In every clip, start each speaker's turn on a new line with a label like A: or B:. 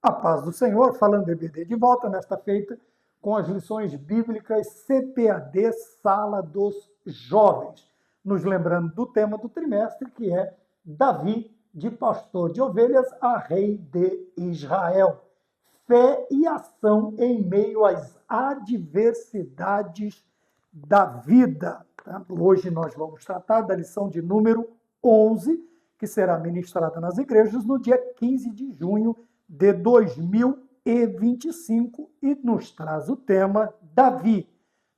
A: A paz do Senhor, falando EBD de volta nesta feita com as lições bíblicas CPAD Sala dos Jovens, nos lembrando do tema do trimestre, que é Davi, de pastor de ovelhas a rei de Israel. Fé e ação em meio às adversidades da vida. Hoje nós vamos tratar da lição de número 11, que será ministrada nas igrejas no dia 15 de junho de 2025 e nos traz o tema Davi,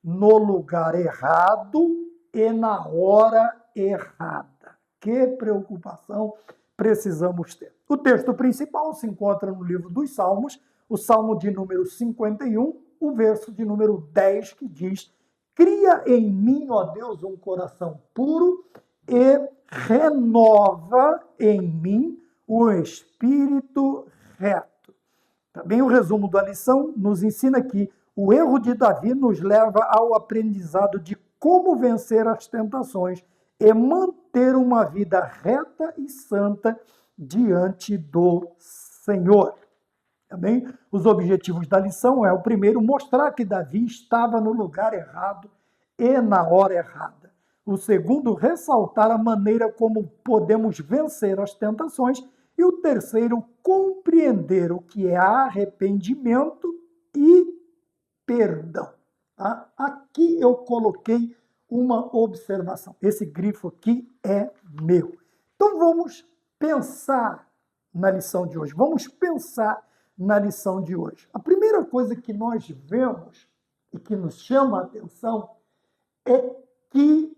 A: no lugar errado e na hora errada. Que preocupação precisamos ter. O texto principal se encontra no livro dos Salmos, o Salmo de número 51, o verso de número 10, que diz: cria em mim, ó Deus, um coração puro e renova em mim o espírito reto. Também o resumo da lição nos ensina que o erro de Davi nos leva ao aprendizado de como vencer as tentações e manter uma vida reta e santa diante do Senhor. Também os objetivos da lição é o primeiro, mostrar que Davi estava no lugar errado e na hora errada. O segundo, ressaltar a maneira como podemos vencer as tentações. E o terceiro, compreender o que é arrependimento e perdão. Tá? Aqui eu coloquei uma observação. Esse grifo aqui é meu. Então vamos pensar na lição de hoje. Vamos pensar na lição de hoje. A primeira coisa que nós vemos e que nos chama a atenção é que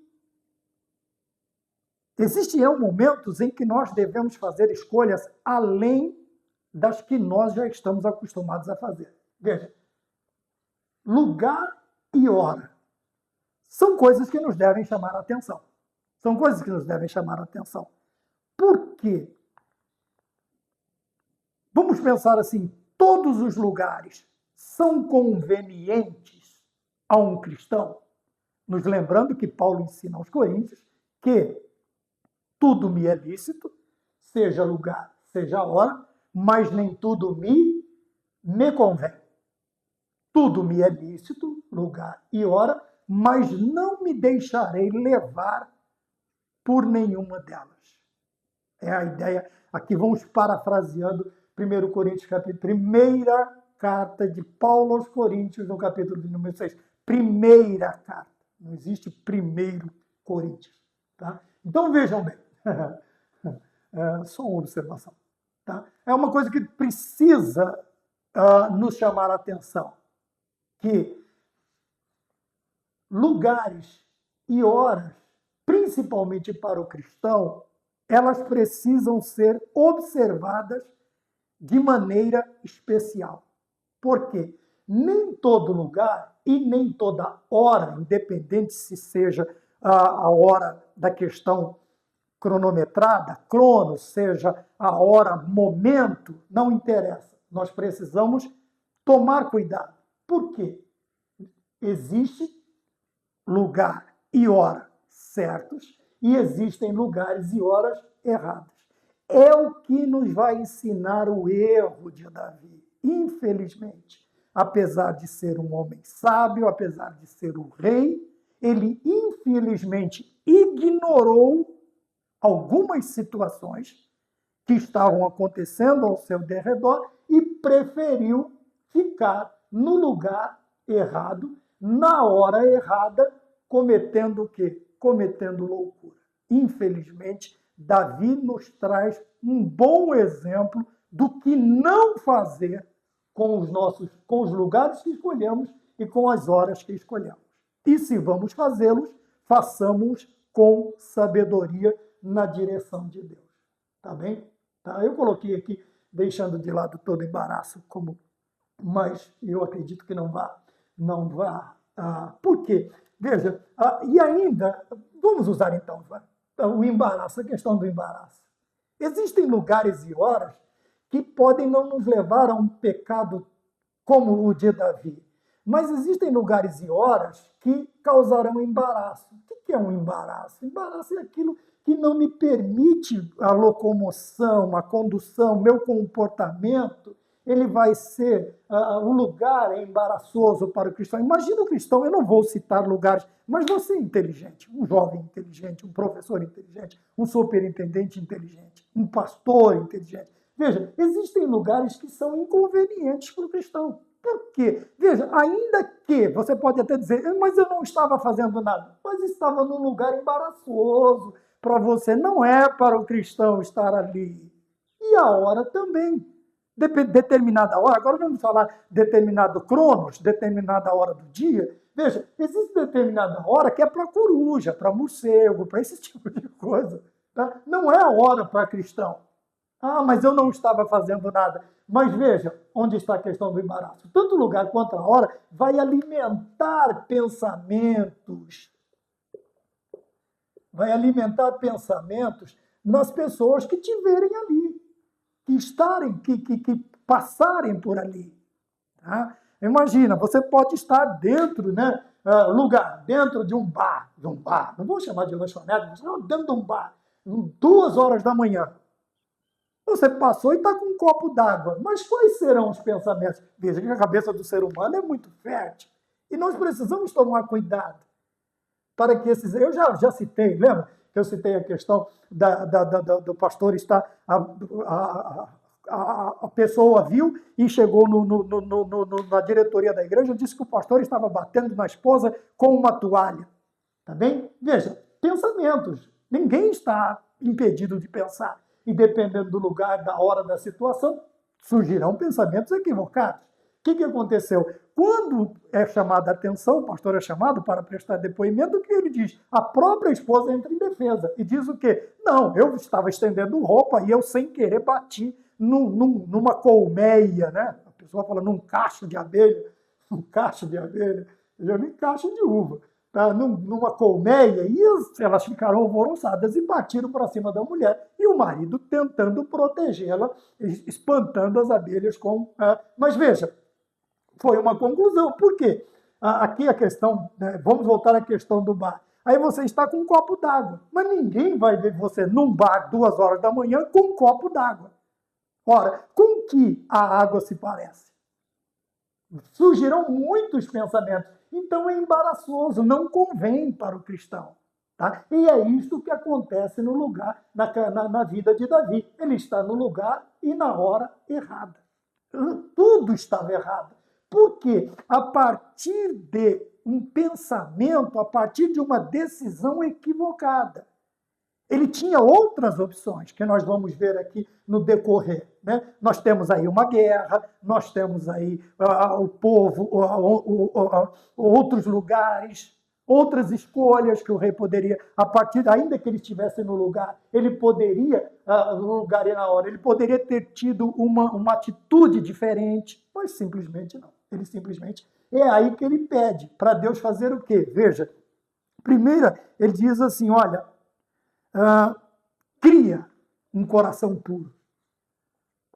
A: existirão momentos em que nós devemos fazer escolhas além das que nós já estamos acostumados a fazer. Veja, lugar e hora são coisas que nos devem chamar a atenção. São coisas que nos devem chamar a atenção. Por quê? Vamos pensar assim, todos os lugares são convenientes a um cristão? Nos lembrando que Paulo ensina aos Coríntios que tudo me é lícito, seja lugar, seja hora, mas nem tudo me convém. Tudo me é lícito, lugar e hora, mas não me deixarei levar por nenhuma delas. É a ideia. Aqui vamos parafraseando 1 Coríntios, primeira carta de Paulo aos Coríntios, no capítulo de número 6. Primeira carta. Não existe primeiro Coríntios. Tá? Então vejam bem. Só uma observação. Tá? É uma coisa que precisa nos chamar a atenção. Que lugares e horas, principalmente para o cristão, elas precisam ser observadas de maneira especial. Por quê? Nem todo lugar e nem toda hora, independente se seja a hora da questão cronometrada, cronos, seja a hora, momento, não interessa. Nós precisamos tomar cuidado. Por quê? Existe lugar e hora certos e existem lugares e horas erradas. É o que nos vai ensinar o erro de Davi. Infelizmente, apesar de ser um homem sábio, apesar de ser o rei, ele infelizmente ignorou algumas situações que estavam acontecendo ao seu derredor e preferiu ficar no lugar errado, na hora errada, cometendo o quê? Cometendo loucura. Infelizmente, Davi nos traz um bom exemplo do que não fazer com os lugares que escolhemos e com as horas que escolhemos. E se vamos fazê-los, façamos com sabedoria na direção de Deus. Tá bem? Tá? Eu coloquei aqui, deixando de lado todo embaraço, mas eu acredito que não vá. Por quê? Veja, e ainda, vamos usar então o embaraço, a questão do embaraço. Existem lugares e horas que podem não nos levar a um pecado como o de Davi, mas existem lugares e horas que causarão embaraço. O que é um embaraço? Embaraço é aquilo que não me permite a locomoção, a condução, meu comportamento ele vai ser um lugar embaraçoso para o cristão. Imagina o cristão, eu não vou citar lugares, mas você é inteligente, um jovem inteligente, um professor inteligente, um superintendente inteligente, um pastor inteligente. Veja, existem lugares que são inconvenientes para o cristão. Por quê? Veja, ainda que você pode até dizer, mas eu não estava fazendo nada, mas estava num lugar embaraçoso para você. Não é para o cristão estar ali. E a hora também. Determinada hora, agora vamos falar determinado cronos, determinada hora do dia. Veja, existe determinada hora que é para coruja, para morcego, para esse tipo de coisa. Tá? Não é a hora para cristão. Ah, mas eu não estava fazendo nada. Mas veja, onde está a questão do embaraço. Tanto o lugar quanto a hora vai alimentar pensamentos. Vai alimentar pensamentos nas pessoas que tiverem ali, que estarem, que passarem por ali. Tá? Imagina, você pode estar dentro, né, dentro de um bar, não vou chamar de lanchonete, mas dentro de um bar, 2 horas da manhã. Você passou e está com um copo d'água. Mas quais serão os pensamentos? Veja que a cabeça do ser humano é muito fértil. E nós precisamos tomar cuidado para que esses... Eu já citei, lembra? Que eu citei a questão do pastor estar... A pessoa viu e chegou na diretoria da igreja e disse que o pastor estava batendo na esposa com uma toalha. Tá bem? Veja, pensamentos. Ninguém está impedido de pensar. E dependendo do lugar, da hora, da situação, surgirão pensamentos equivocados. O que aconteceu? Quando é chamada a atenção, o pastor é chamado para prestar depoimento, o que ele diz? A própria esposa entra em defesa e diz o quê? Não, eu estava estendendo roupa e eu, sem querer, bati numa colmeia, né? A pessoa fala num cacho de abelha, eu já vi cacho de uva. Tá, numa colmeia, e elas ficaram alvoroçadas e partiram para cima da mulher, e o marido tentando protegê-la, espantando as abelhas com... Mas veja, foi uma conclusão. Por quê? Aqui a questão, né, vamos voltar à questão do bar. Aí você está com um copo d'água, mas ninguém vai ver você num bar 2 horas da manhã com um copo d'água. Ora, com que a água se parece? Surgirão muitos pensamentos. Então é embaraçoso, não convém para o cristão. Tá? E é isto que acontece no lugar, na vida de Davi. Ele está no lugar e na hora errada. Tudo estava errado. Por quê? A partir de um pensamento, a partir de uma decisão equivocada. Ele tinha outras opções, que nós vamos ver aqui no decorrer. Né? Nós temos aí uma guerra, nós temos aí o povo, outros lugares, outras escolhas que o rei poderia, a partir, ainda que ele estivesse no lugar, ele poderia, no lugar e na hora, ele poderia ter tido uma atitude diferente, mas simplesmente não. Ele simplesmente, é aí que ele pede para Deus fazer o quê? Veja, primeiro ele diz assim, olha, cria um coração puro.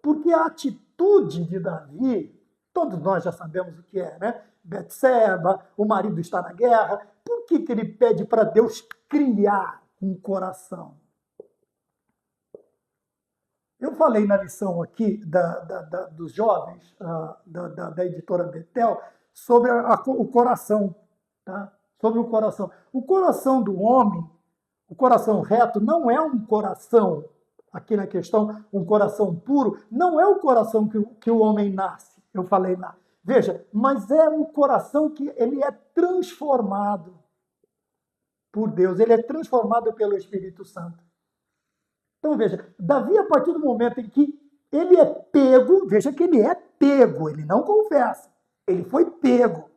A: Porque a atitude de Davi, todos nós já sabemos o que é, né? Betseba, o marido está na guerra. Por que ele pede para Deus criar um coração? Eu falei na lição aqui dos jovens, da editora Betel, sobre o coração. Tá? Sobre o coração. O coração do homem, o coração reto, não é um coração, aqui na questão, um coração puro, não é o coração que o homem nasce, eu falei lá. Veja, mas é um coração que ele é transformado por Deus, ele é transformado pelo Espírito Santo. Então veja, Davi, a partir do momento em que ele é pego, veja que ele é pego, ele não confessa, ele foi pego.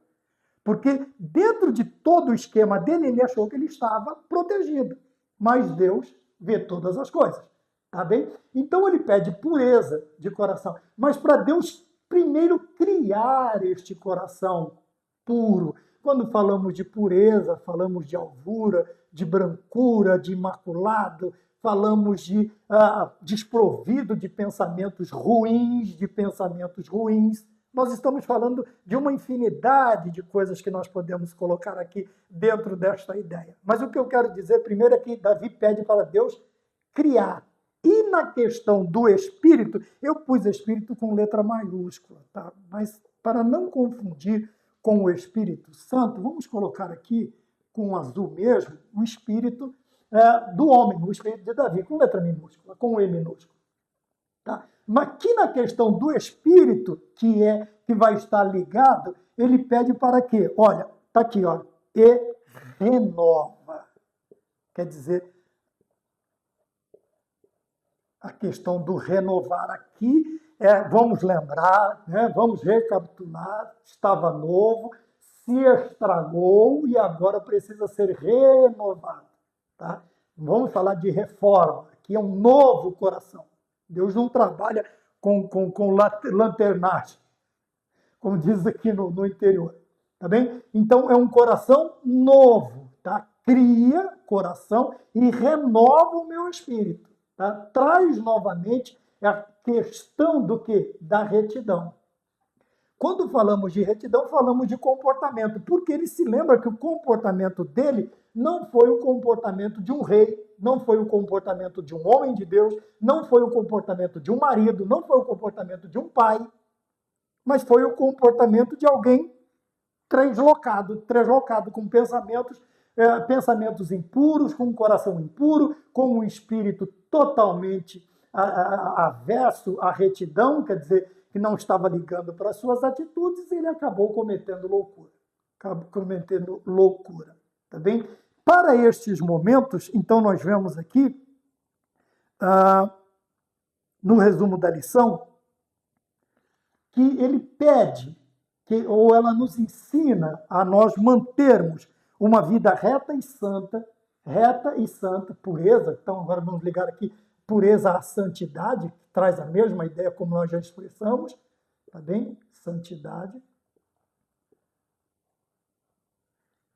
A: Porque dentro de todo o esquema dele, ele achou que ele estava protegido. Mas Deus vê todas as coisas. Tá bem? Então ele pede pureza de coração. Mas para Deus primeiro criar este coração puro. Quando falamos de pureza, falamos de alvura, de brancura, de imaculado, falamos de desprovido de pensamentos ruins, Nós estamos falando de uma infinidade de coisas que nós podemos colocar aqui dentro desta ideia. Mas o que eu quero dizer primeiro é que Davi pede para Deus criar E na questão do Espírito, eu pus Espírito com letra maiúscula, tá? Mas para não confundir com o Espírito Santo, vamos colocar aqui com azul mesmo, o Espírito do homem, o Espírito de Davi, com letra minúscula, com E minúsculo. Tá? Mas aqui na questão do Espírito, que vai estar ligado, ele pede para quê? Olha, está aqui, ó, e renova. Quer dizer, a questão do renovar aqui, vamos lembrar, né, vamos recapitular, estava novo, se estragou e agora precisa ser renovado. Tá? Vamos falar de reforma, aqui é um novo coração. Deus não trabalha com lanternagem, como diz aqui no interior. Tá bem? Então é um coração novo. Tá? Cria coração e renova o meu espírito. Tá? Traz novamente a questão do quê? Da retidão. Quando falamos de retidão, falamos de comportamento, porque ele se lembra que o comportamento dele não foi o comportamento de um rei, não foi o comportamento de um homem de Deus, não foi o comportamento de um marido, não foi o comportamento de um pai, mas foi o comportamento de alguém translocado com pensamentos impuros, com um coração impuro, com um espírito totalmente averso à retidão, quer dizer, que não estava ligando para as suas atitudes, ele acabou cometendo loucura. Tá bem? Para estes momentos, então nós vemos aqui, no resumo da lição, que ele pede, ou ela nos ensina a nós mantermos uma vida reta e santa, pureza. Então agora vamos ligar aqui pureza à santidade, que traz a mesma ideia como nós já expressamos, tá bem? Santidade.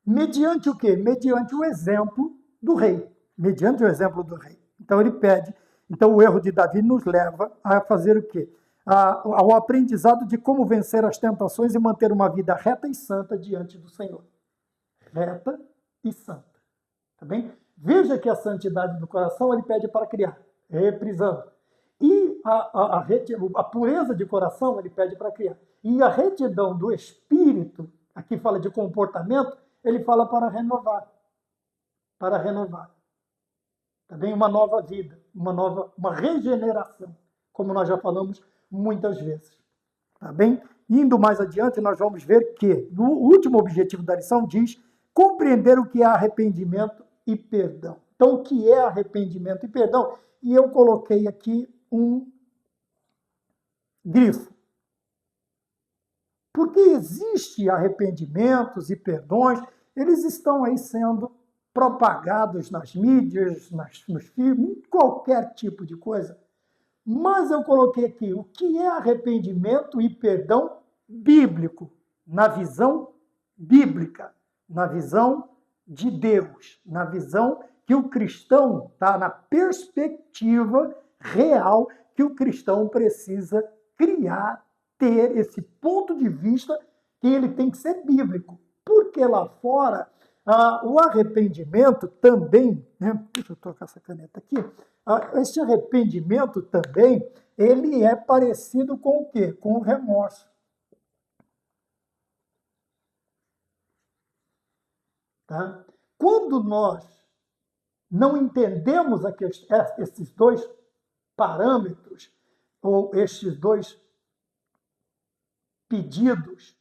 A: Mediante o quê? Mediante o exemplo do rei. Mediante o exemplo do rei. Então ele pede, então o erro de Davi nos leva a fazer o quê? Ao aprendizado de como vencer as tentações e manter uma vida reta e santa diante do Senhor. Reta e santa. Tá bem? Veja que a santidade do coração ele pede para criar, reprisando. E a pureza de coração ele pede para criar. E a retidão do espírito, aqui fala de comportamento, ele fala para renovar. Para renovar. Tá bem? Uma nova vida, uma regeneração, como nós já falamos muitas vezes. Tá bem? Indo mais adiante, nós vamos ver que no último objetivo da lição diz compreender o que é arrependimento e perdão. Então, o que é arrependimento e perdão? E eu coloquei aqui um grifo. Porque existe arrependimentos e perdões, eles estão aí sendo propagados nas mídias, nos filmes, em qualquer tipo de coisa. Mas eu coloquei aqui o que é arrependimento e perdão bíblico, na visão bíblica, na visão de Deus, na visão que o cristão está na perspectiva real que o cristão precisa criar, ter esse ponto de vista que ele tem que ser bíblico. Porque lá fora, o arrependimento também, né? Deixa eu tocar essa caneta aqui. Esse arrependimento também, ele é parecido com o quê? Com o remorso. Tá? Quando nós não entendemos esses dois parâmetros, ou estes dois pedidos,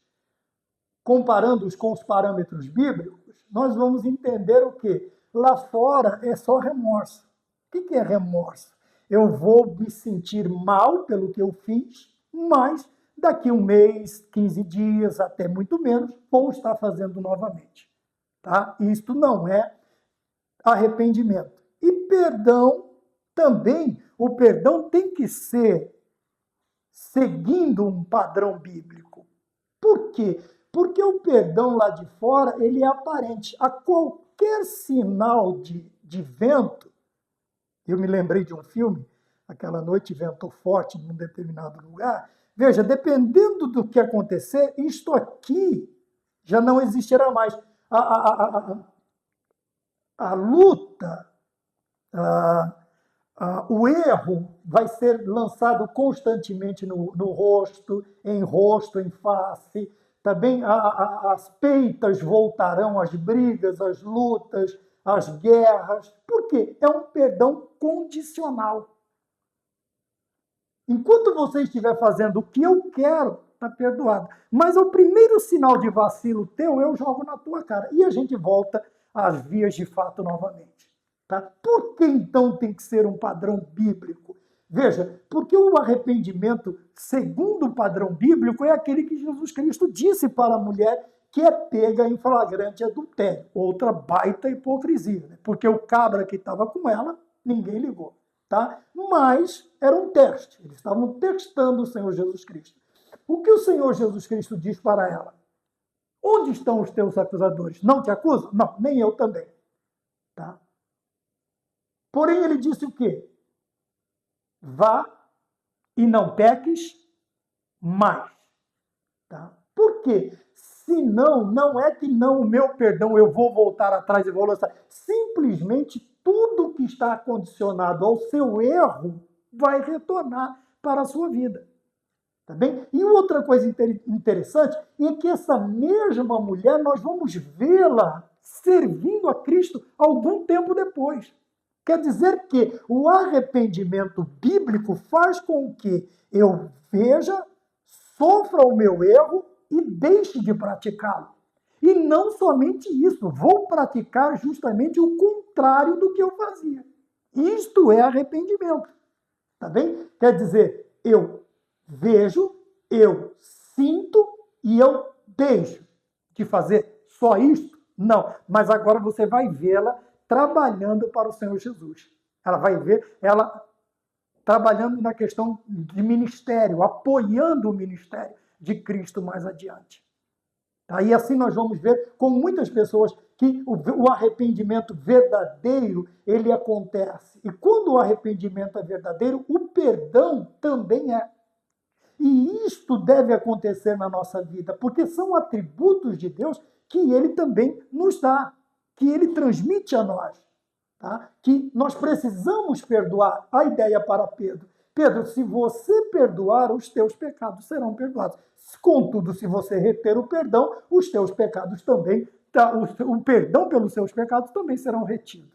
A: comparando-os com os parâmetros bíblicos, nós vamos entender o quê? Lá fora é só remorso. O que é remorso? Eu vou me sentir mal pelo que eu fiz, mas daqui um mês, 15 dias, até muito menos, vou estar fazendo novamente. Tá? Isto não é arrependimento. E perdão também, o perdão tem que ser seguindo um padrão bíblico. Por quê? Porque o perdão lá de fora, ele é aparente. A qualquer sinal de vento, eu me lembrei de um filme, aquela noite ventou forte em um determinado lugar. Veja, dependendo do que acontecer, isto aqui já não existirá mais. A luta, O erro vai ser lançado constantemente no rosto, em face. Também as peitas voltarão, as brigas, as lutas, as guerras. Por quê? É um perdão condicional. Enquanto você estiver fazendo o que eu quero, está perdoado. Mas o primeiro sinal de vacilo teu, eu jogo na tua cara. E a gente volta às vias de fato novamente. Tá? Por que então tem que ser um padrão bíblico? Veja, porque o arrependimento, segundo o padrão bíblico, é aquele que Jesus Cristo disse para a mulher que é pega em flagrante adultério. Outra baita hipocrisia, né? Porque o cabra que estava com ela, ninguém ligou. Tá? Mas era um teste, eles estavam testando o Senhor Jesus Cristo. O que o Senhor Jesus Cristo diz para ela? Onde estão os teus acusadores? Não te acusam? Não, nem eu também. Tá? Porém, ele disse o quê? Vá e não peques mais. Tá? Por quê? Senão, não é que não, o meu perdão, eu vou voltar atrás e vou lançar. Simplesmente tudo que está condicionado ao seu erro vai retornar para a sua vida. Tá bem? E outra coisa interessante é que essa mesma mulher, nós vamos vê-la servindo a Cristo algum tempo depois. Quer dizer que o arrependimento bíblico faz com que eu veja, sofra o meu erro e deixe de praticá-lo. E não somente isso, vou praticar justamente o contrário do que eu fazia. Isto é arrependimento. Tá bem? Quer dizer, eu vejo, eu sinto e eu deixo de fazer só isto? Não, mas agora você vai vê-la trabalhando para o Senhor Jesus. Ela vai ver ela trabalhando na questão de ministério, apoiando o ministério de Cristo mais adiante. Tá? E assim nós vamos ver com muitas pessoas que o arrependimento verdadeiro, ele acontece. E quando o arrependimento é verdadeiro, o perdão também é. E isto deve acontecer na nossa vida, porque são atributos de Deus que ele também nos dá, que ele transmite a nós. Tá? Que nós precisamos perdoar. A ideia para Pedro. Pedro, se você perdoar, os teus pecados serão perdoados. Contudo, se você reter o perdão, os teus pecados também, o perdão pelos seus pecados também serão retidos.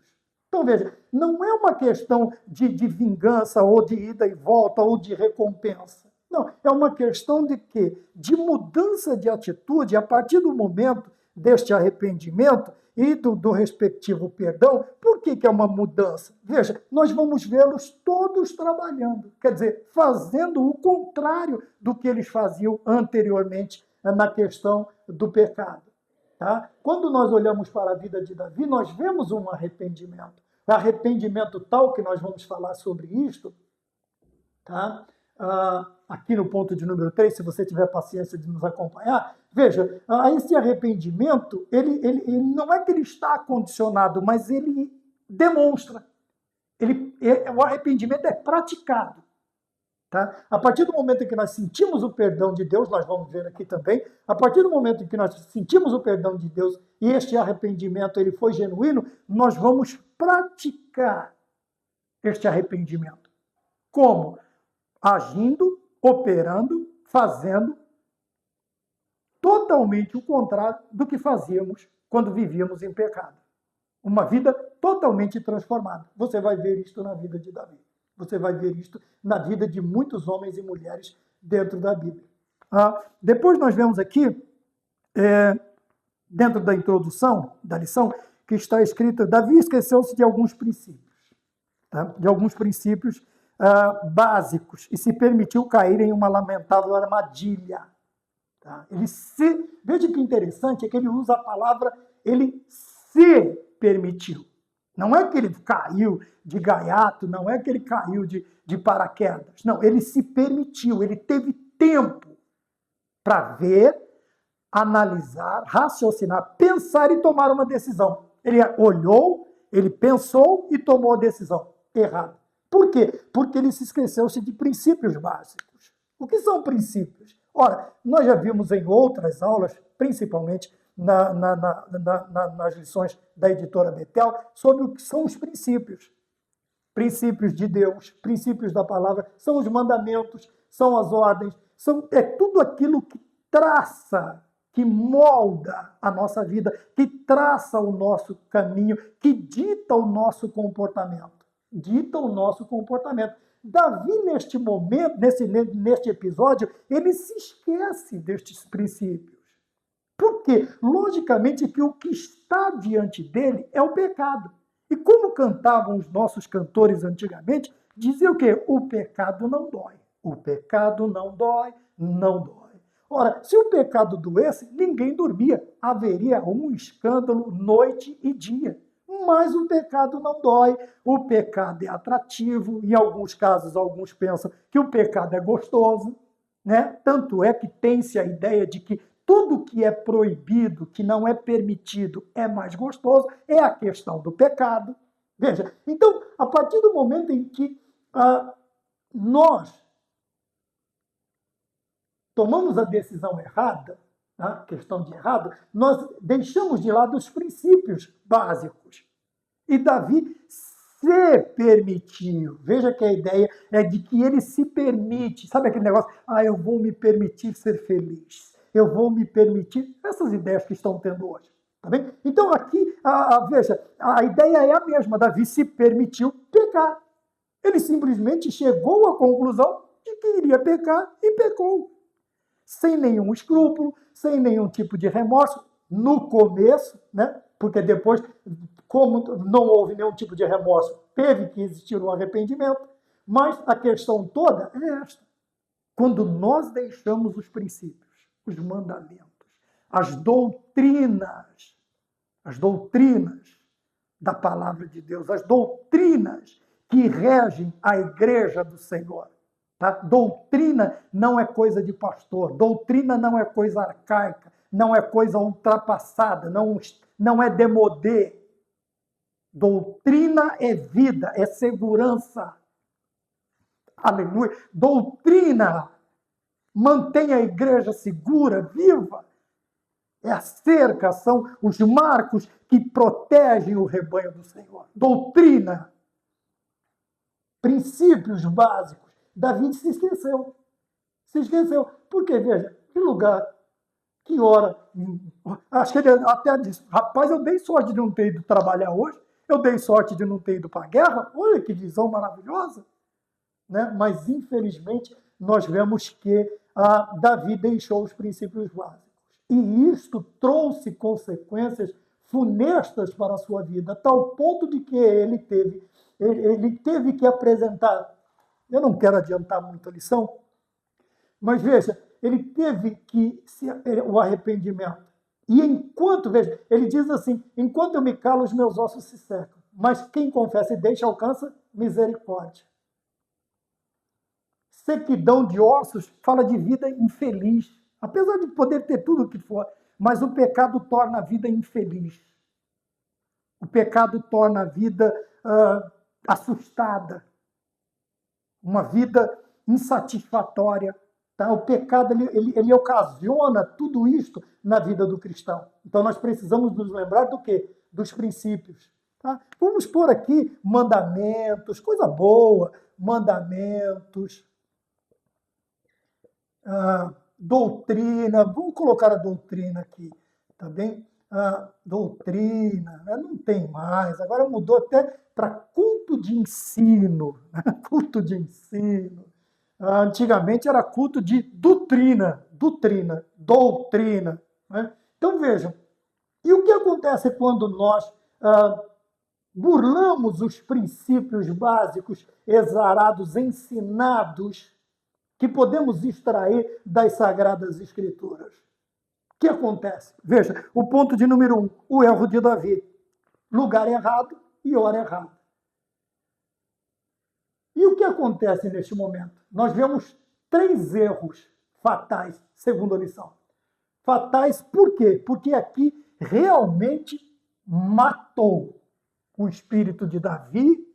A: Então, veja, não é uma questão de vingança, ou de ida e volta, ou de recompensa. Não, é uma questão de quê? De mudança de atitude a partir do momento deste arrependimento e do respectivo perdão. Por que é uma mudança? Veja, nós vamos vê-los todos trabalhando, quer dizer, fazendo o contrário do que eles faziam anteriormente na questão do pecado. Tá? Quando nós olhamos para a vida de Davi, nós vemos um arrependimento. Arrependimento tal que nós vamos falar sobre isto, tá? Aqui no ponto de número 3, se você tiver paciência de nos acompanhar, veja, esse arrependimento, ele não é que ele está condicionado, mas ele demonstra. O arrependimento é praticado. Tá? A partir do momento em que nós sentimos o perdão de Deus, nós vamos ver aqui também, a partir do momento em que nós sentimos o perdão de Deus e este arrependimento ele foi genuíno, nós vamos praticar este arrependimento. Como? Agindo, operando, fazendo totalmente o contrário do que fazíamos quando vivíamos em pecado. Uma vida totalmente transformada. Você vai ver isto na vida de Davi. Você vai ver isto na vida de muitos homens e mulheres dentro da Bíblia. Depois nós vemos aqui, dentro da introdução da lição, que está escrito, Davi esqueceu-se de alguns princípios. Tá? De alguns princípios básicos e se permitiu cair em uma lamentável armadilha. Tá? Veja que interessante é que ele usa a palavra, ele se permitiu. Não é que ele caiu de gaiato, não é que ele caiu de paraquedas. Não, ele se permitiu, ele teve tempo para ver, analisar, raciocinar, pensar e tomar uma decisão. Ele olhou, ele pensou e tomou a decisão errada. Por quê? Porque ele se esqueceu-se de princípios básicos. O que são princípios? Ora, nós já vimos em outras aulas, principalmente nas lições da editora Betel, sobre o que são os princípios. princípios de Deus, princípios da palavra, são os mandamentos, são as ordens, é tudo aquilo que traça, que molda a nossa vida, que traça o nosso caminho, que dita o nosso comportamento. Dita o nosso comportamento. Davi, neste momento, neste episódio, ele se esquece destes princípios. Por quê? Logicamente que o que está diante dele é o pecado. E como cantavam os nossos cantores antigamente, dizia o quê? O pecado não dói. O pecado não dói, não dói. Ora, se o pecado doesse, ninguém dormia. Haveria um escândalo noite e dia. Mas o pecado não dói, o pecado é atrativo. Em alguns casos, alguns pensam que o pecado é gostoso, né? Tanto é que tem-se a ideia de que tudo que é proibido, que não é permitido, é mais gostoso, é a questão do pecado. Veja, então, a partir do momento em que nós tomamos a decisão errada, tá? Questão de errado, nós deixamos de lado os princípios básicos. E Davi se permitiu. Veja que a ideia é de que ele se permite. Sabe aquele negócio? Eu vou me permitir ser feliz. Eu vou me permitir. Essas ideias que estão tendo hoje. Tá bem? Então aqui, veja, a ideia é a mesma. Davi se permitiu pecar. Ele simplesmente chegou à conclusão de que iria pecar e pecou. Sem nenhum escrúpulo, sem nenhum tipo de remorso. No começo, né? Porque depois, como não houve nenhum tipo de remorso, teve que existir um arrependimento. Mas a questão toda é esta. Quando nós deixamos os princípios, os mandamentos, as doutrinas da palavra de Deus, as doutrinas que regem a igreja do Senhor. Tá? Doutrina não é coisa de pastor, doutrina não é coisa arcaica, não é coisa ultrapassada, não é demodê. Doutrina é vida, é segurança. Aleluia. Doutrina mantém a igreja segura, viva. É a cerca, são os marcos que protegem o rebanho do Senhor. Doutrina, princípios básicos. Davi se esqueceu. Se esqueceu. Porque, veja, que lugar, que hora. Acho que ele até disse, rapaz, eu dei sorte de não ter ido trabalhar hoje, eu dei sorte de não ter ido para a guerra, olha que visão maravilhosa. Né? Mas, infelizmente, nós vemos que Davi deixou os princípios básicos. E isto trouxe consequências funestas para a sua vida, a tal ponto de que ele teve que apresentar. Eu não quero adiantar muito a lição, mas veja, ele teve que o arrependimento. E enquanto, veja, ele diz assim, enquanto eu me calo, os meus ossos se secam. Mas quem confessa e deixa, alcança misericórdia. Sequidão de ossos fala de vida infeliz. Apesar de poder ter tudo o que for, mas o pecado torna a vida infeliz. O pecado torna a vida assustada. Uma vida insatisfatória. Tá? O pecado ele ocasiona tudo isto na vida do cristão. Então nós precisamos nos lembrar do quê? Dos princípios. Tá? Vamos pôr aqui mandamentos, coisa boa, mandamentos, doutrina, vamos colocar a doutrina aqui, tá bem? Doutrina, não tem mais, agora mudou até para culto de ensino, culto de ensino. Antigamente era culto de doutrina. Né? Então vejam, e o que acontece quando nós burlamos os princípios básicos, exarados, ensinados, que podemos extrair das Sagradas Escrituras? O que acontece? Veja, o ponto de número 1, o erro de Davi. Lugar errado e hora errada. E o que acontece neste momento? Nós vemos 3 erros fatais, segundo a lição. Fatais por quê? Porque aqui realmente matou o espírito de Davi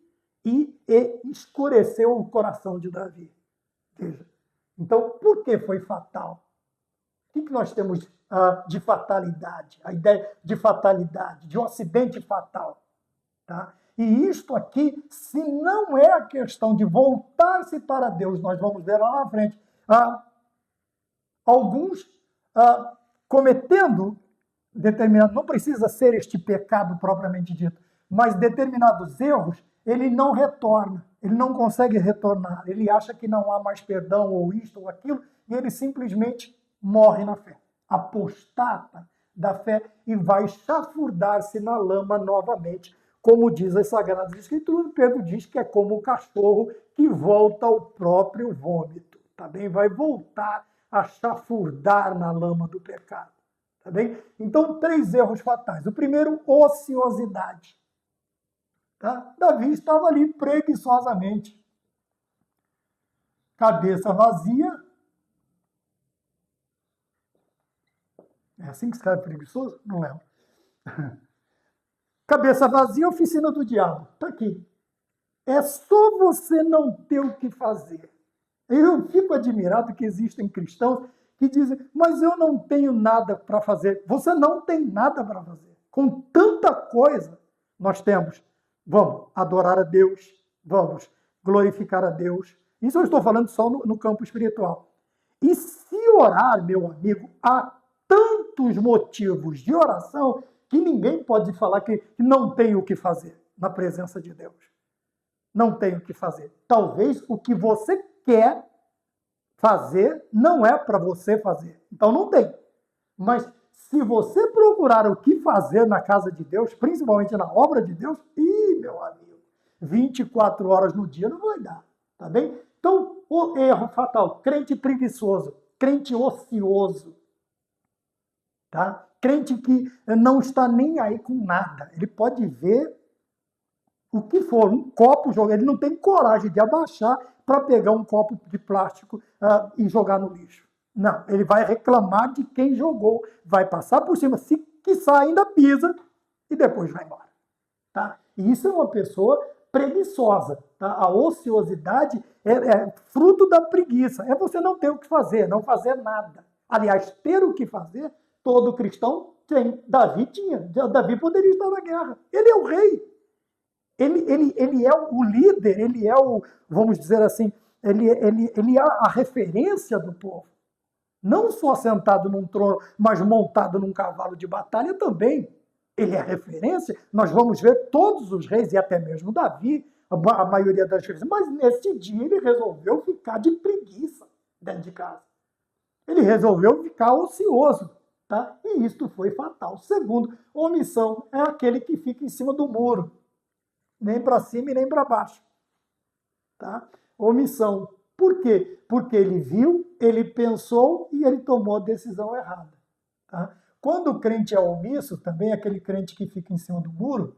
A: e escureceu o coração de Davi. Veja. Então, por que foi fatal? O que nós temos de fatalidade? A ideia de fatalidade, de um acidente fatal. Tá? E isto aqui, se não é a questão de voltar-se para Deus, nós vamos ver lá na frente, alguns cometendo determinado, não precisa ser este pecado propriamente dito, mas determinados erros, ele não retorna, ele não consegue retornar, ele acha que não há mais perdão ou isto ou aquilo, e ele simplesmente morre na fé, apostata da fé e vai chafurdar-se na lama novamente, como diz as Sagradas Escrituras. Pedro diz que é como o cachorro que volta ao próprio vômito, tá bem? Vai voltar a chafurdar na lama do pecado, tá bem? Então, 3 erros fatais. O primeiro, ociosidade. Tá? Davi estava ali preguiçosamente, cabeça vazia. É assim que escreve preguiçoso? Não lembro. Cabeça vazia, oficina do diabo. Está aqui. É só você não ter o que fazer. Eu fico admirado que existem cristãos que dizem, mas eu não tenho nada para fazer. Você não tem nada para fazer. Com tanta coisa nós temos. Vamos adorar a Deus, vamos glorificar a Deus. Isso eu estou falando só no campo espiritual. E se orar, meu amigo, há tantos motivos de oração que ninguém pode falar que não tem o que fazer na presença de Deus. Não tem o que fazer. Talvez o que você quer fazer não é para você fazer. Então não tem. Mas se você procurar o que fazer na casa de Deus, principalmente na obra de Deus, meu amigo, 24 horas no dia não vai dar, tá bem? Então, o erro fatal, crente preguiçoso, crente ocioso, tá? Crente que não está nem aí com nada. Ele pode ver o que for, um copo jogar, ele não tem coragem de abaixar para pegar um copo de plástico e jogar no lixo. Não, ele vai reclamar de quem jogou, vai passar por cima, se quiçá ainda pisa e depois vai embora. Tá? E isso é uma pessoa preguiçosa. Tá? A ociosidade é fruto da preguiça. É você não ter o que fazer, não fazer nada. Aliás, ter o que fazer, todo cristão tem. Davi tinha. Davi poderia estar na guerra. Ele é o rei. Ele é o líder, ele é o, vamos dizer assim, ele é a referência do povo. Não só sentado num trono, mas montado num cavalo de batalha também. Ele é referência. Nós vamos ver todos os reis, e até mesmo Davi, a maioria das vezes. Mas nesse dia ele resolveu ficar de preguiça dentro de casa. Ele resolveu ficar ocioso. Tá? E isto foi fatal. Segundo, omissão é aquele que fica em cima do muro. Nem para cima e nem para baixo. Tá? Omissão. Por quê? Porque ele viu, ele pensou e ele tomou a decisão errada. Tá? Quando o crente é omisso, também aquele crente que fica em cima do muro,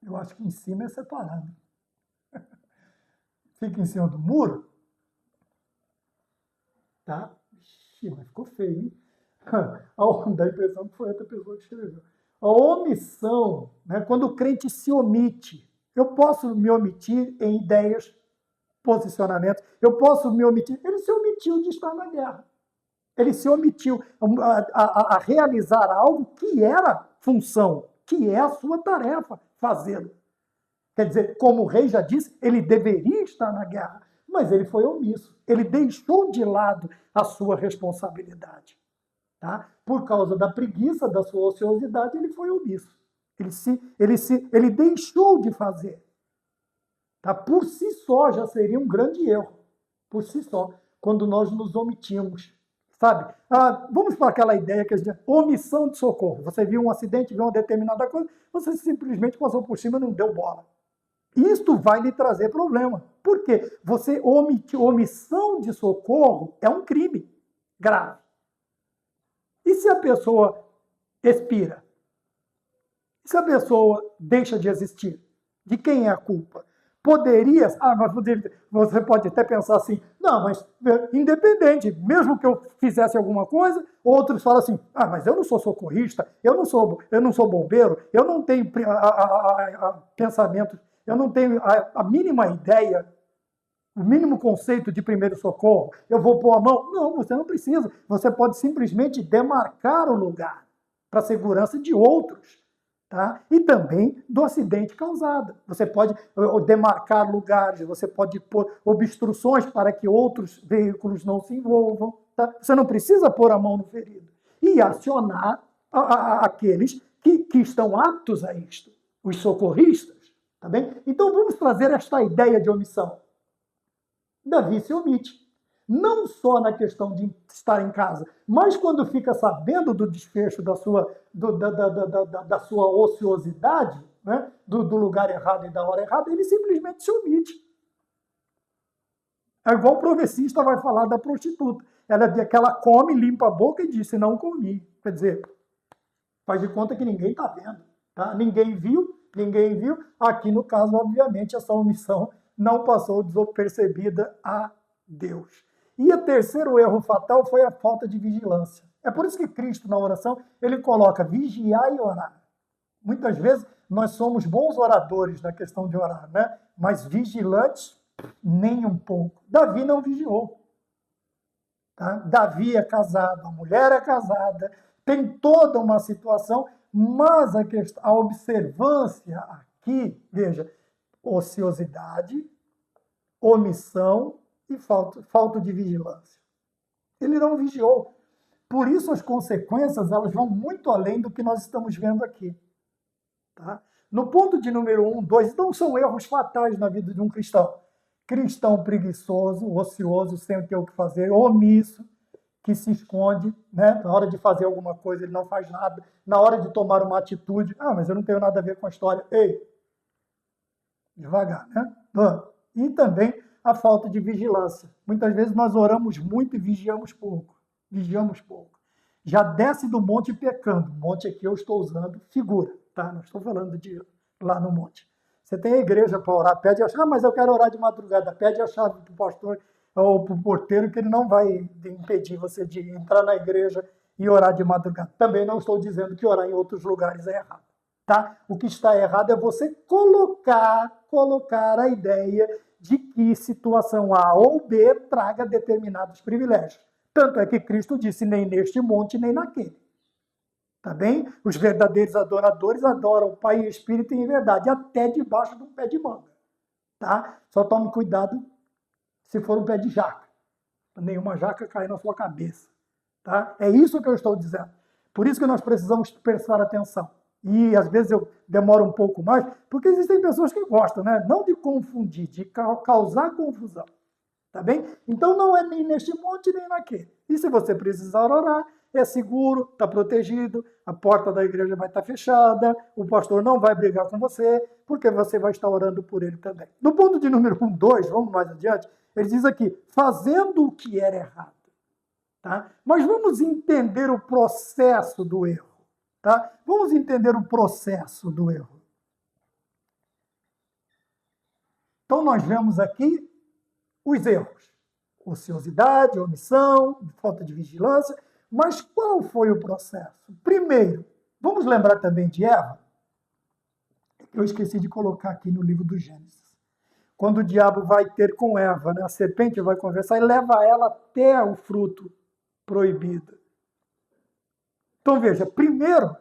A: eu acho que em cima é separado. Fica em cima do muro, tá? Ixi, mas ficou feio, hein? Dá a impressão que foi outra pessoa que escreveu. A omissão, né, quando o crente se omite, eu posso me omitir em ideias, posicionamentos, eu posso me omitir. Ele se omitiu de estar na guerra. Ele se omitiu a realizar algo que era função, que é a sua tarefa, fazê-lo. Quer dizer, como o rei já disse, ele deveria estar na guerra, mas ele foi omisso. Ele deixou de lado a sua responsabilidade. Tá? Por causa da preguiça, da sua ociosidade, ele foi omisso. Ele deixou de fazer. Tá? Por si só já seria um grande erro. Por si só, quando nós nos omitimos. Sabe? Vamos para aquela ideia que a gente... Omissão de socorro. Você viu um acidente, viu uma determinada coisa, você simplesmente passou por cima e não deu bola. Isto vai lhe trazer problema. Por quê? Você omissão de socorro é um crime grave. E se a pessoa expira? E se a pessoa deixa de existir? De quem é a culpa? Poderia... mas você pode até pensar assim, não, mas independente, mesmo que eu fizesse alguma coisa, outros falam assim, mas eu não sou socorrista, eu não sou bombeiro, eu não tenho pensamento, eu não tenho a mínima ideia, o mínimo conceito de primeiro socorro, eu vou pôr a mão. Não, você não precisa. Você pode simplesmente demarcar o lugar para a segurança de outros, tá? E também do acidente causado. Você pode demarcar lugares, você pode pôr obstruções para que outros veículos não se envolvam, tá? Você não precisa pôr a mão no ferido. E acionar aqueles que estão aptos a isto, os socorristas, tá bem? Então vamos trazer esta ideia de omissão. Davi se omite. Não só na questão de estar em casa, mas quando fica sabendo do desfecho da sua, da sua ociosidade, né? do lugar errado e da hora errada, ele simplesmente se omite. É igual o profecista vai falar da prostituta. Ela come, limpa a boca e disse, não comi. Quer dizer, faz de conta que ninguém está vendo. Tá? Ninguém viu. Aqui, no caso, obviamente, essa omissão não passou desapercebida a Deus. E o terceiro erro fatal foi a falta de vigilância. É por isso que Cristo, na oração, ele coloca vigiar e orar. Muitas vezes, nós somos bons oradores na questão de orar, né? Mas vigilantes, nem um pouco. Davi não vigiou. Tá? Davi é casado, a mulher é casada, tem toda uma situação, mas a observância aqui, veja, ociosidade, omissão e falta de vigilância. Ele não vigiou. Por isso as consequências elas vão muito além do que nós estamos vendo aqui. Tá? No ponto de número 1, 2, não são erros fatais na vida de um cristão. Cristão preguiçoso, ocioso, sem ter o que fazer, omisso, que se esconde, né? Na hora de fazer alguma coisa ele não faz nada, na hora de tomar uma atitude, mas eu não tenho nada a ver com a história. Ei, devagar, né? E também a falta de vigilância. Muitas vezes nós oramos muito e vigiamos pouco. Já desce do monte pecando. Monte aqui eu estou usando figura, tá? Não estou falando de lá no monte. Você tem a igreja para orar, pede a chave, mas eu quero orar de madrugada. Pede a chave para o pastor ou para o porteiro, que ele não vai impedir você de entrar na igreja e orar de madrugada. Também não estou dizendo que orar em outros lugares é errado. Tá? O que está errado é você colocar a ideia de que situação A ou B traga determinados privilégios. Tanto é que Cristo disse, nem neste monte, nem naquele. Tá bem? Os verdadeiros adoradores adoram o Pai e o Espírito em verdade, até debaixo de um pé de manga. Tá? Só tome cuidado se for um pé de jaca. Nenhuma jaca cair na sua cabeça. Tá? É isso que eu estou dizendo. Por isso que nós precisamos prestar atenção. E às vezes eu demoro um pouco mais, porque existem pessoas que gostam, né? Não de confundir, de causar confusão. Tá bem? Então não é nem neste monte, nem naquele. E se você precisar orar, é seguro, está protegido, a porta da igreja vai estar fechada, o pastor não vai brigar com você, porque você vai estar orando por ele também. No ponto de número 1, 2, vamos mais adiante, ele diz aqui, fazendo o que era errado. Tá? Mas vamos entender o processo do erro. Tá? Vamos entender o processo do erro. Então, nós vemos aqui os erros. Ociosidade, omissão, falta de vigilância. Mas qual foi o processo? Primeiro, vamos lembrar também de Eva? Eu esqueci de colocar aqui no livro do Gênesis. Quando o diabo vai ter com Eva, né? A serpente vai conversar e leva ela até o fruto proibido. Então, veja, primeiro,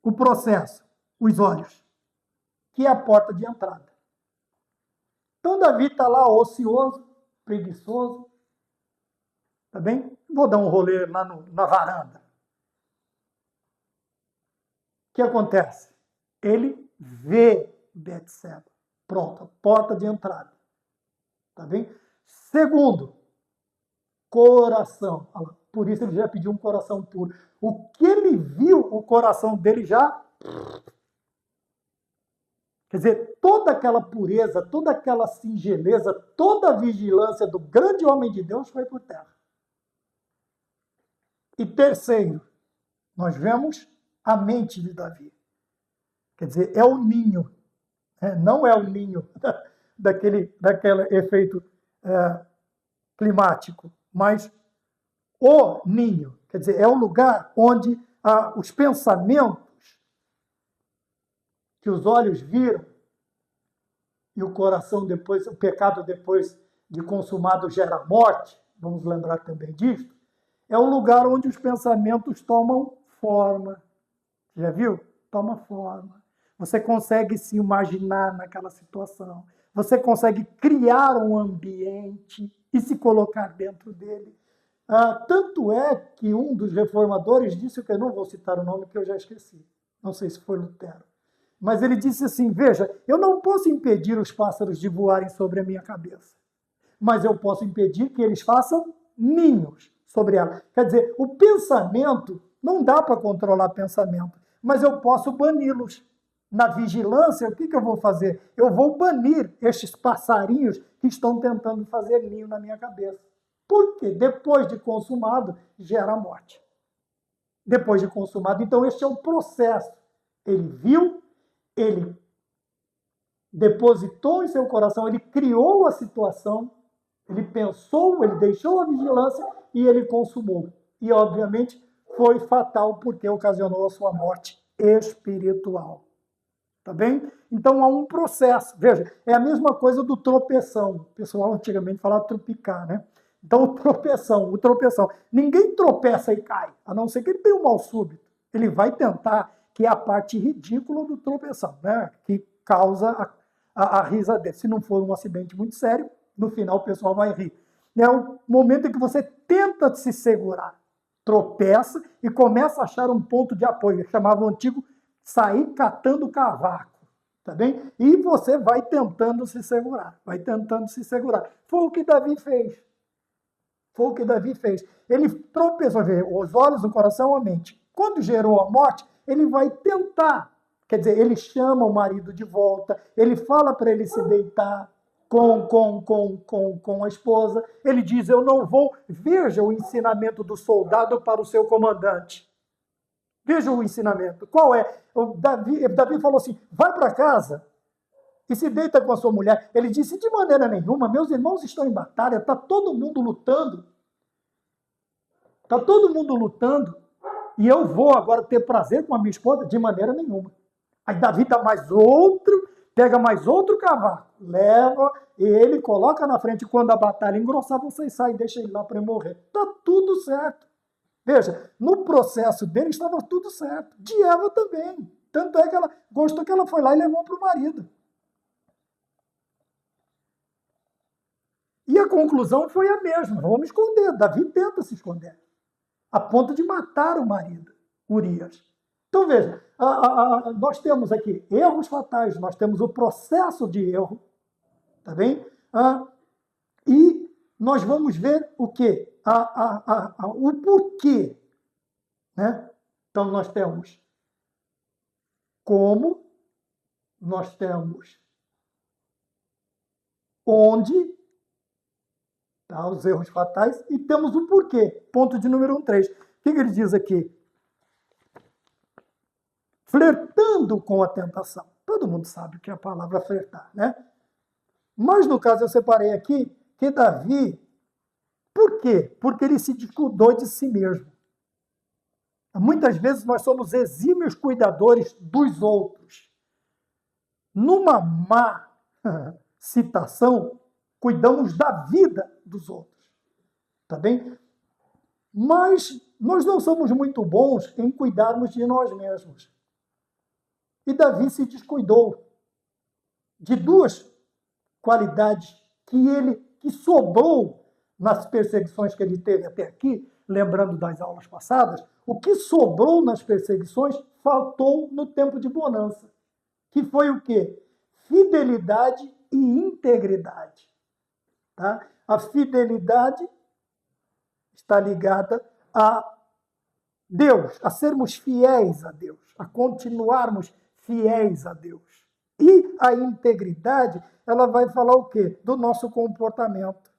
A: o processo, os olhos, que é a porta de entrada. Então, Davi está lá ocioso, preguiçoso, tá bem? Vou dar um rolê lá na varanda. O que acontece? Ele vê Betseba. Pronto, porta de entrada. Tá bem? Segundo, coração. Por isso ele já pediu um coração puro. O que ele viu, o coração dele já... Quer dizer, toda aquela pureza, toda aquela singeleza, toda a vigilância do grande homem de Deus foi por terra. E terceiro, nós vemos a mente de Davi. Quer dizer, é o ninho. Não é o ninho daquele efeito climático, mas o ninho. Quer dizer, é o lugar onde os pensamentos que os olhos viram e o coração depois, o pecado depois de consumado gera morte, vamos lembrar também disso, é o lugar onde os pensamentos tomam forma. Já viu? Toma forma. Você consegue se imaginar naquela situação. Você consegue criar um ambiente e se colocar dentro dele. Tanto é que um dos reformadores disse, que eu não vou citar o nome que eu já esqueci, não sei se foi Lutero, mas ele disse assim, veja, eu não posso impedir os pássaros de voarem sobre a minha cabeça, mas eu posso impedir que eles façam ninhos sobre ela. Quer dizer, o pensamento, não dá para controlar pensamento, mas eu posso bani-los. Na vigilância, o que eu vou fazer? Eu vou banir estes passarinhos que estão tentando fazer ninho na minha cabeça. Porque depois de consumado, gera a morte. Depois de consumado. Então, este é o processo. Ele viu, ele depositou em seu coração, ele criou a situação, ele pensou, ele deixou a vigilância e ele consumou. E, obviamente, foi fatal porque ocasionou a sua morte espiritual. Tá bem? Então, há um processo. Veja, é a mesma coisa do tropeção. O pessoal antigamente falava tropicar, né? Então, o tropeção. Ninguém tropeça e cai, a não ser que ele tenha um mal súbito. Ele vai tentar, que é a parte ridícula do tropeção, né? Que causa a risadez. Se não for um acidente muito sério, no final o pessoal vai rir. É o momento em que você tenta se segurar, tropeça e começa a achar um ponto de apoio. Chamava o antigo sair catando cavaco, tá bem? E você vai tentando se segurar, Foi o que Davi fez. Ele tropeçou, os olhos, o coração, a mente. Quando gerou a morte, ele vai tentar. Quer dizer, ele chama o marido de volta, ele fala para ele se deitar com a esposa. Ele diz, eu não vou. Veja o ensinamento do soldado para o seu comandante. Veja o ensinamento. Qual é? Davi falou assim, vai para casa e se deita com a sua mulher. Ele disse, de maneira nenhuma, meus irmãos estão em batalha, está todo mundo lutando. E eu vou agora ter prazer com a minha esposa? De maneira nenhuma. Aí Davi pega mais outro cavaco, leva ele, coloca na frente, quando a batalha engrossar, vocês saem e deixam ele lá para morrer. Está tudo certo. Veja, no processo dele estava tudo certo. De Eva também. Tanto é que ela gostou que ela foi lá e levou para o marido. E a conclusão foi a mesma. Vamos esconder. Davi tenta se esconder. A ponto de matar o marido, Urias. Então, veja, nós temos aqui erros fatais, nós temos o processo de erro, tá bem? E nós vamos ver o quê? O porquê. Né? Então, nós temos como, nós temos onde, tá? Os erros fatais, e temos o porquê. Ponto de número 3. O que ele diz aqui? Flertando com a tentação. Todo mundo sabe o que é a palavra flertar, né? Mas, no caso, eu separei aqui que Davi, por quê? Porque ele se descuidou de si mesmo. Muitas vezes nós somos exímios cuidadores dos outros. Numa má citação, cuidamos da vida dos outros. Tá bem? Mas nós não somos muito bons em cuidarmos de nós mesmos. E Davi se descuidou de duas qualidades que sobrou nas perseguições que ele teve até aqui, lembrando das aulas passadas, o que sobrou nas perseguições faltou no tempo de bonança, que foi o quê? Fidelidade e integridade. Tá? A fidelidade está ligada a Deus, a sermos fiéis a Deus, a continuarmos fiéis a Deus. E a integridade, ela vai falar o quê? Do nosso comportamento.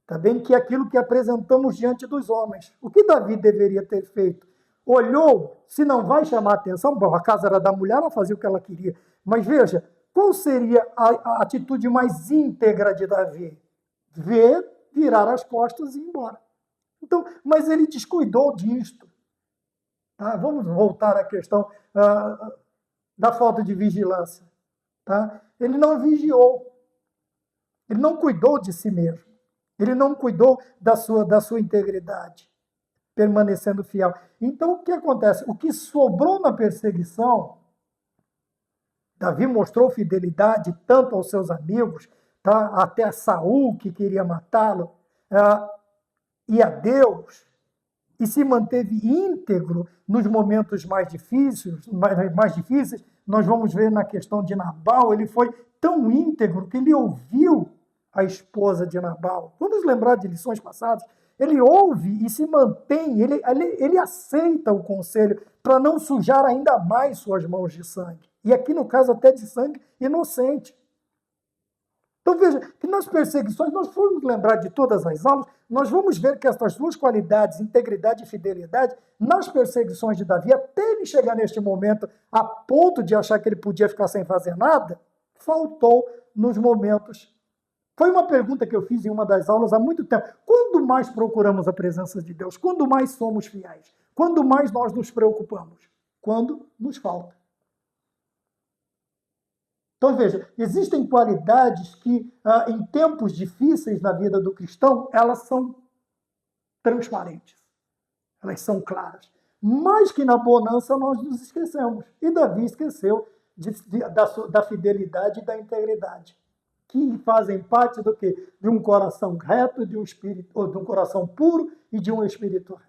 A: Tá bem? Que é aquilo que apresentamos diante dos homens. O que Davi deveria ter feito? Olhou, se não vai chamar atenção, bom, a casa era da mulher, ela fazia o que ela queria. Mas veja, qual seria a atitude mais íntegra de Davi? Ver, virar as costas e ir embora. Então, mas ele descuidou disto. Tá? Vamos voltar à questão da falta de vigilância. Tá? Ele não vigiou. Ele não cuidou de si mesmo. Ele não cuidou da sua integridade, permanecendo fiel. Então, o que acontece? O que sobrou na perseguição, Davi mostrou fidelidade tanto aos seus amigos, tá? Até a Saul, que queria matá-lo, e a Deus, e se manteve íntegro nos momentos mais difíceis. Nós vamos ver na questão de Nabal, ele foi tão íntegro que ele ouviu a esposa de Nabal. Vamos lembrar de lições passadas? Ele ouve e se mantém, ele aceita o conselho para não sujar ainda mais suas mãos de sangue. E aqui, no caso, até de sangue inocente. Então, veja que nas perseguições, nós formos lembrar de todas as aulas, nós vamos ver que essas duas qualidades, integridade e fidelidade, nas perseguições de Davi, até ele chegar neste momento a ponto de achar que ele podia ficar sem fazer nada, faltou nos momentos. Foi uma pergunta que eu fiz em uma das aulas há muito tempo. Quando mais procuramos a presença de Deus? Quando mais somos fiéis? Quando mais nós nos preocupamos? Quando nos falta. Então, veja, existem qualidades que, em tempos difíceis na vida do cristão, elas são transparentes, elas são claras. Mas que na bonança nós nos esquecemos. E Davi esqueceu da fidelidade e da integridade, que fazem parte do quê? De um coração reto, de um coração puro e de um espírito reto.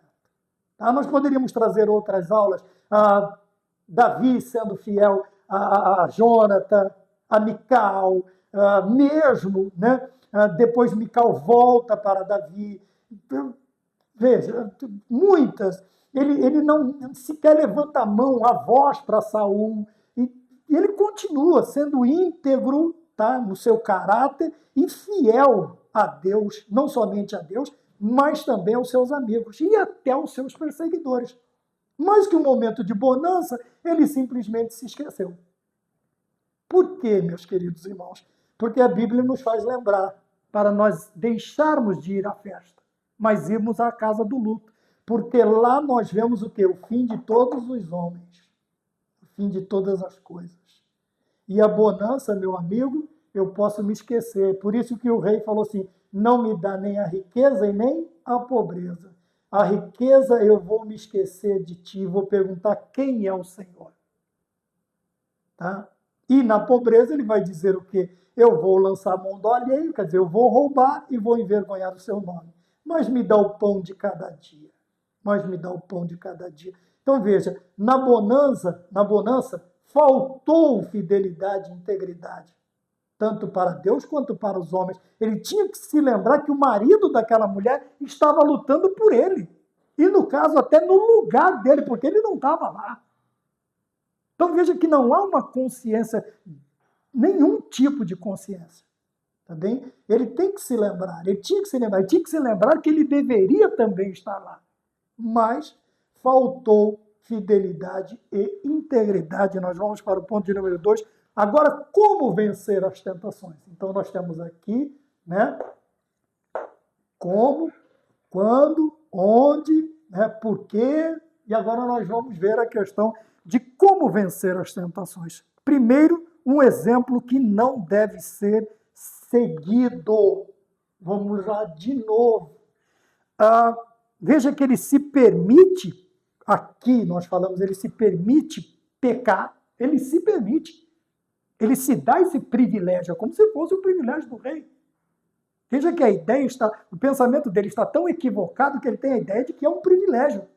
A: Tá? Nós poderíamos trazer outras aulas. Davi sendo fiel a Jonathan, a Mical, mesmo, né? Depois Mical volta para Davi. Veja, muitas. Ele não sequer levanta a mão, a voz para Saul. E ele continua sendo íntegro, tá? No seu caráter e fiel a Deus, não somente a Deus, mas também aos seus amigos e até aos seus perseguidores. Mas que um momento de bonança, ele simplesmente se esqueceu. Por quê, meus queridos irmãos? Porque a Bíblia nos faz lembrar para nós deixarmos de ir à festa, mas irmos à casa do luto. Porque lá nós vemos o quê? O fim de todos os homens, o fim de todas as coisas. E a bonança, meu amigo, eu posso me esquecer. Por isso que o rei falou assim, não me dá nem a riqueza e nem a pobreza. A riqueza eu vou me esquecer de ti, vou perguntar quem é o Senhor. Tá? E na pobreza ele vai dizer o quê? Eu vou lançar a mão do alheio, quer dizer, eu vou roubar e vou envergonhar o seu nome. Mas me dá o pão de cada dia. Mas me dá o pão de cada dia. Então veja, na bonança, faltou fidelidade e integridade, tanto para Deus quanto para os homens. Ele tinha que se lembrar que o marido daquela mulher estava lutando por ele. E no caso, até no lugar dele, porque ele não estava lá. Então veja que não há uma consciência, nenhum tipo de consciência. Tá bem? Ele tem que se lembrar, ele tinha que se lembrar que ele deveria também estar lá. Mas faltou fidelidade e integridade. Nós vamos para o ponto de número 2. Agora, como vencer as tentações? Então, nós temos aqui, né? Como, quando, onde, né? Por quê? E agora nós vamos ver a questão de como vencer as tentações. Primeiro, um exemplo que não deve ser seguido. Vamos lá de novo. Veja que ele se permite, aqui nós falamos, ele se permite pecar, ele se permite. Ele se dá esse privilégio, como se fosse o privilégio do rei. Veja que o pensamento dele está tão equivocado que ele tem a ideia de que é um privilégio.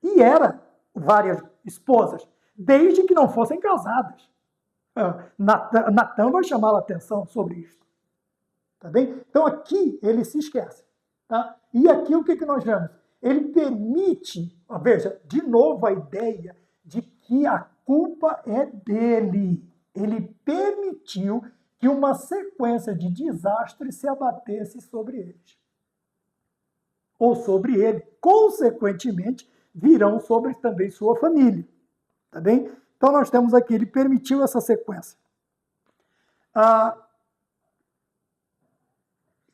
A: E era várias esposas, desde que não fossem casadas. Natan vai chamar a atenção sobre isso. Tá bem? Então aqui ele se esquece. Tá? E aqui o que nós vemos? Ele permite, veja, de novo a ideia de que a culpa é dele. Ele permitiu que uma sequência de desastres se abatesse sobre eles. Ou sobre ele. Consequentemente, virão sobre também sua família. Tá bem? Então nós temos aqui, ele permitiu essa sequência.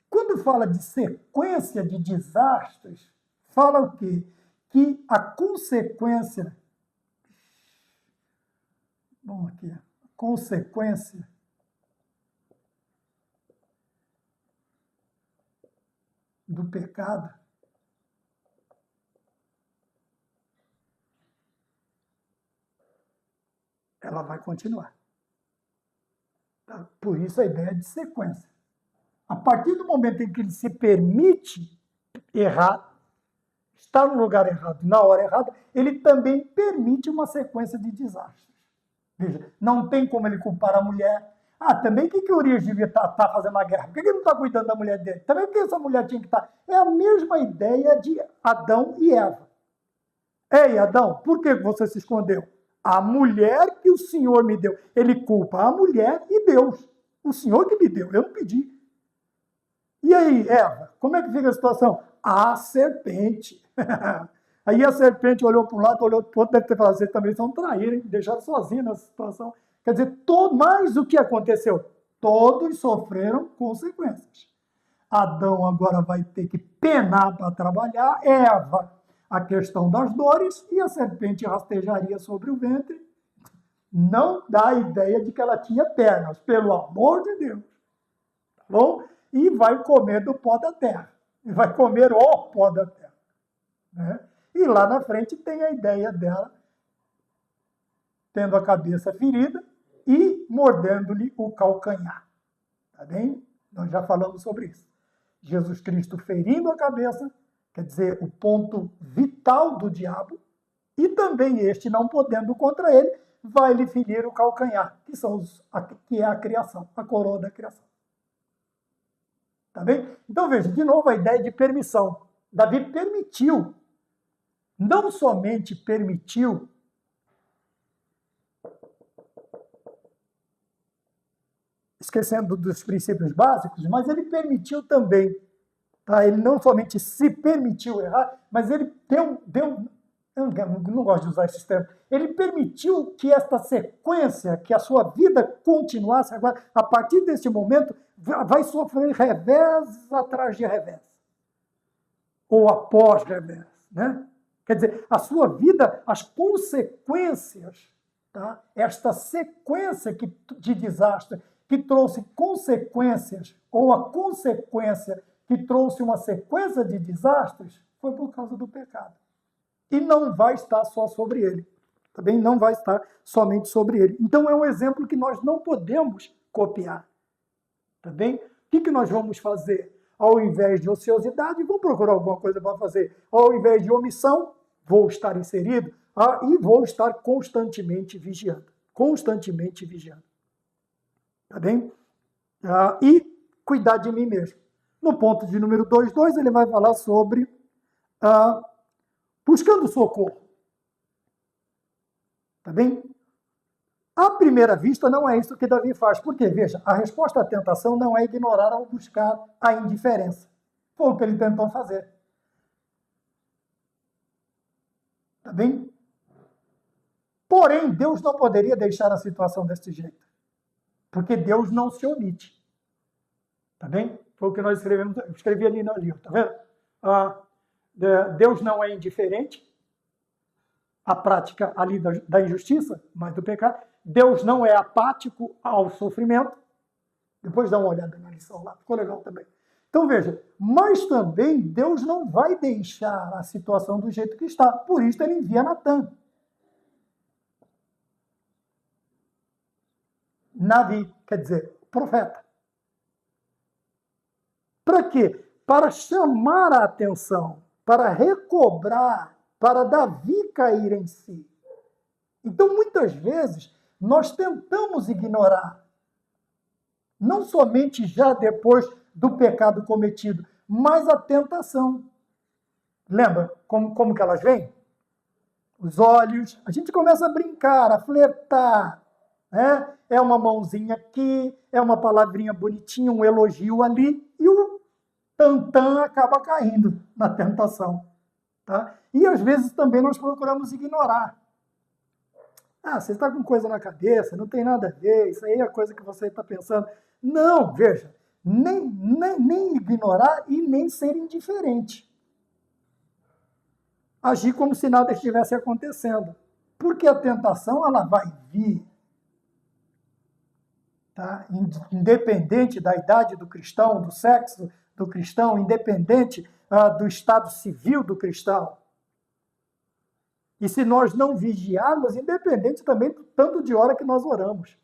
A: Quando fala de sequência de desastres, fala o quê? Que a consequência... Vamos aqui. A consequência do pecado, ela vai continuar. Tá? Por isso a ideia de sequência. A partir do momento em que ele se permite errar, estar no lugar errado, na hora errada, ele também permite uma sequência de desastres. Veja, não tem como ele culpar a mulher. Também que Urias devia estar fazendo a guerra? Por que ele não está cuidando da mulher dele? Também que essa mulher tinha que estar... É a mesma ideia de Adão e Eva. Ei, Adão, por que você se escondeu? A mulher que o Senhor me deu. Ele culpa a mulher e Deus. O Senhor que me deu, eu não pedi. E aí, Eva, como é que fica a situação? A serpente. Aí a serpente olhou para um lado, olhou para o outro, deve ter falado, vocês também são traíram, deixaram sozinhos nessa situação. Quer dizer, mais o que aconteceu? Todos sofreram consequências. Adão agora vai ter que penar para trabalhar, Eva, a questão das dores, e a serpente rastejaria sobre o ventre. Não dá a ideia de que ela tinha pernas, pelo amor de Deus. Tá bom? E vai comer do pó da terra. E vai comer o pó da terra. Né? E lá na frente tem a ideia dela tendo a cabeça ferida e mordendo-lhe o calcanhar. Tá bem? Nós já falamos sobre isso. Jesus Cristo ferindo a cabeça, quer dizer, o ponto vital do diabo, e também este não podendo contra ele, vai lhe ferir o calcanhar, que é a criação, a coroa da criação. Tá bem? Então veja, de novo a ideia de permissão. Davi permitiu, não somente permitiu, esquecendo dos princípios básicos, mas ele permitiu também. Tá? Ele não somente se permitiu errar, mas ele deu eu não gosto de usar esses termos, ele permitiu que esta sequência, que a sua vida continuasse agora, a partir deste momento, vai sofrer revés atrás de revés. Ou após revés, né? Quer dizer, a sua vida, as consequências, tá? Esta sequência de desastre que trouxe consequências, ou a consequência que trouxe uma sequência de desastres, foi por causa do pecado. E não vai estar só sobre ele. Tá bem? Não vai estar somente sobre ele. Então é um exemplo que nós não podemos copiar. Tá bem? O que nós vamos fazer? Ao invés de ociosidade, vou procurar alguma coisa para fazer. Ao invés de omissão, vou estar inserido e vou estar constantemente vigiando. Constantemente vigiando. Tá bem? E cuidar de mim mesmo. No ponto de número 2.2, ele vai falar sobre buscando socorro. Tá bem? À primeira vista, não é isso que Davi faz. Porque, veja, a resposta à tentação não é ignorar ou buscar a indiferença. Foi o que ele tentou fazer. Tá bem? Porém, Deus não poderia deixar a situação desse jeito. Porque Deus não se omite. Tá bem? Foi o que nós escrevi ali no livro, tá vendo? Deus não é indiferente à prática ali da injustiça, mas do pecado. Deus não é apático ao sofrimento. Depois dá uma olhada na lição lá, ficou legal também. Então veja, mas também Deus não vai deixar a situação do jeito que está. Por isso ele envia Natã. Navi, quer dizer, profeta. Para quê? Para chamar a atenção, para recobrar, para Davi cair em si. Então, muitas vezes, nós tentamos ignorar, não somente já depois do pecado cometido, mas a tentação. Lembra como que elas vêm? Os olhos, a gente começa a brincar, a flertar, né? É uma mãozinha aqui, é uma palavrinha bonitinha, um elogio ali, e o tantã acaba caindo na tentação. Tá? E às vezes também nós procuramos ignorar. Você está com coisa na cabeça, não tem nada a ver, isso aí é a coisa que você está pensando. Não, veja, nem ignorar e nem ser indiferente. Agir como se nada estivesse acontecendo. Porque a tentação, ela vai vir. Tá? Independente da idade do cristão, do sexo, do cristão, independente do estado civil do cristão. E se nós não vigiarmos, independente também do tanto de hora que nós oramos.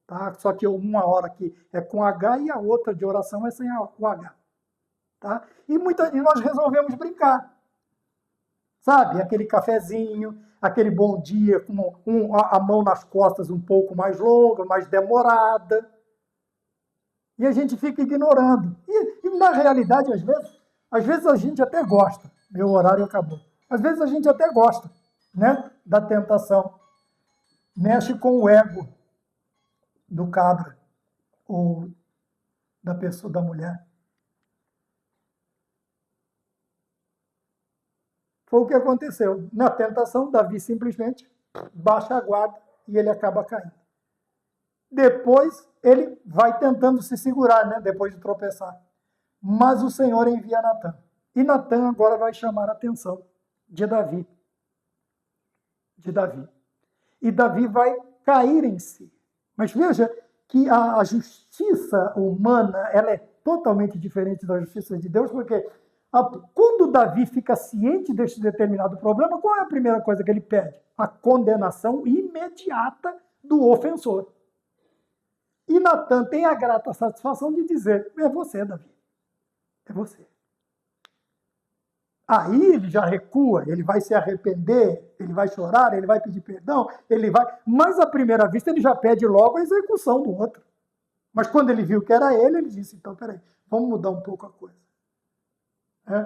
A: Tá? Só que uma hora aqui é com H e a outra de oração é sem o H. Tá? E nós resolvemos brincar. Sabe? Aquele cafezinho, aquele bom dia com a mão nas costas um pouco mais longa, mais demorada. E a gente fica ignorando. E na realidade, às vezes a gente até gosta. Meu horário acabou. Às vezes a gente até gosta, né, da tentação. Mexe com o ego do cabra ou da pessoa, da mulher. Foi o que aconteceu. Na tentação, Davi simplesmente baixa a guarda e ele acaba caindo. Depois, ele vai tentando se segurar, né, depois de tropeçar. Mas o Senhor envia Natã. E Natã agora vai chamar a atenção de Davi. E Davi vai cair em si. Mas veja que a justiça humana ela é totalmente diferente da justiça de Deus, porque quando Davi fica ciente deste determinado problema, qual é a primeira coisa que ele pede? A condenação imediata do ofensor. E Natã tem a grata satisfação de dizer, é você, Davi. É você. Aí ele já recua, ele vai se arrepender, ele vai chorar, ele vai pedir perdão, mas à primeira vista ele já pede logo a execução do outro. Mas quando ele viu que era ele disse, então, peraí, vamos mudar um pouco a coisa.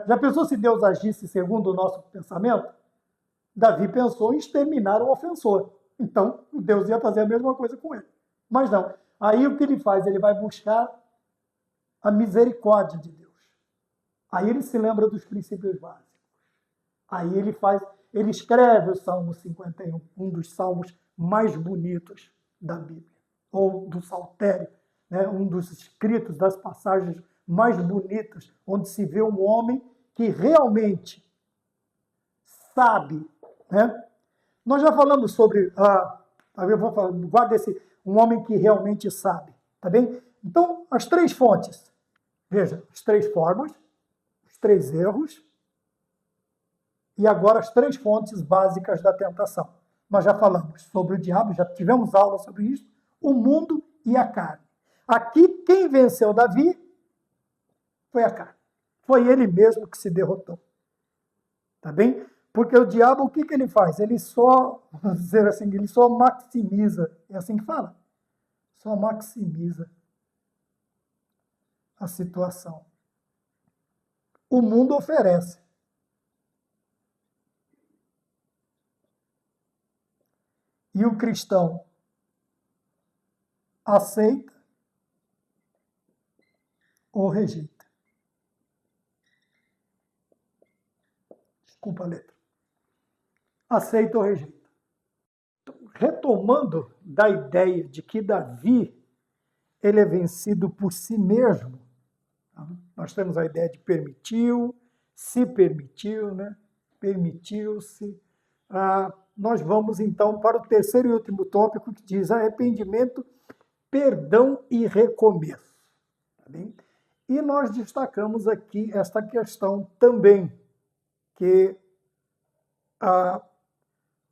A: Já pensou se Deus agisse segundo o nosso pensamento? Davi pensou em exterminar o ofensor. Então, Deus ia fazer a mesma coisa com ele. Mas não. Aí o que ele faz? Ele vai buscar a misericórdia de Deus. Aí ele se lembra dos princípios básicos. Aí ele escreve o Salmo 51, um dos salmos mais bonitos da Bíblia, ou do Saltério, né? Um dos escritos das passagens mais bonitas, onde se vê um homem que realmente sabe, né? Nós já falamos sobre, eu vou falar, guarda um homem que realmente sabe, tá bem? Então, as três fontes, veja, as três formas, os três erros, e agora as três fontes básicas da tentação. Nós já falamos sobre o diabo, já tivemos aula sobre isso, o mundo e a carne. Aqui, quem venceu Davi foi a carne. Foi ele mesmo que se derrotou. Tá bem? Porque o diabo, o que ele faz? Ele só, vamos dizer assim, ele só maximiza, é assim que fala? Só maximiza a situação. O mundo oferece. E o cristão aceita ou rejeita. Desculpa a letra. Aceita ou rejeita. Então, retomando da ideia de que Davi ele é vencido por si mesmo, nós temos a ideia de permitiu, se permitiu, né? Permitiu-se. Nós vamos então para o terceiro e último tópico que diz arrependimento, perdão e recomeço. Tá bem? E nós destacamos aqui esta questão também, que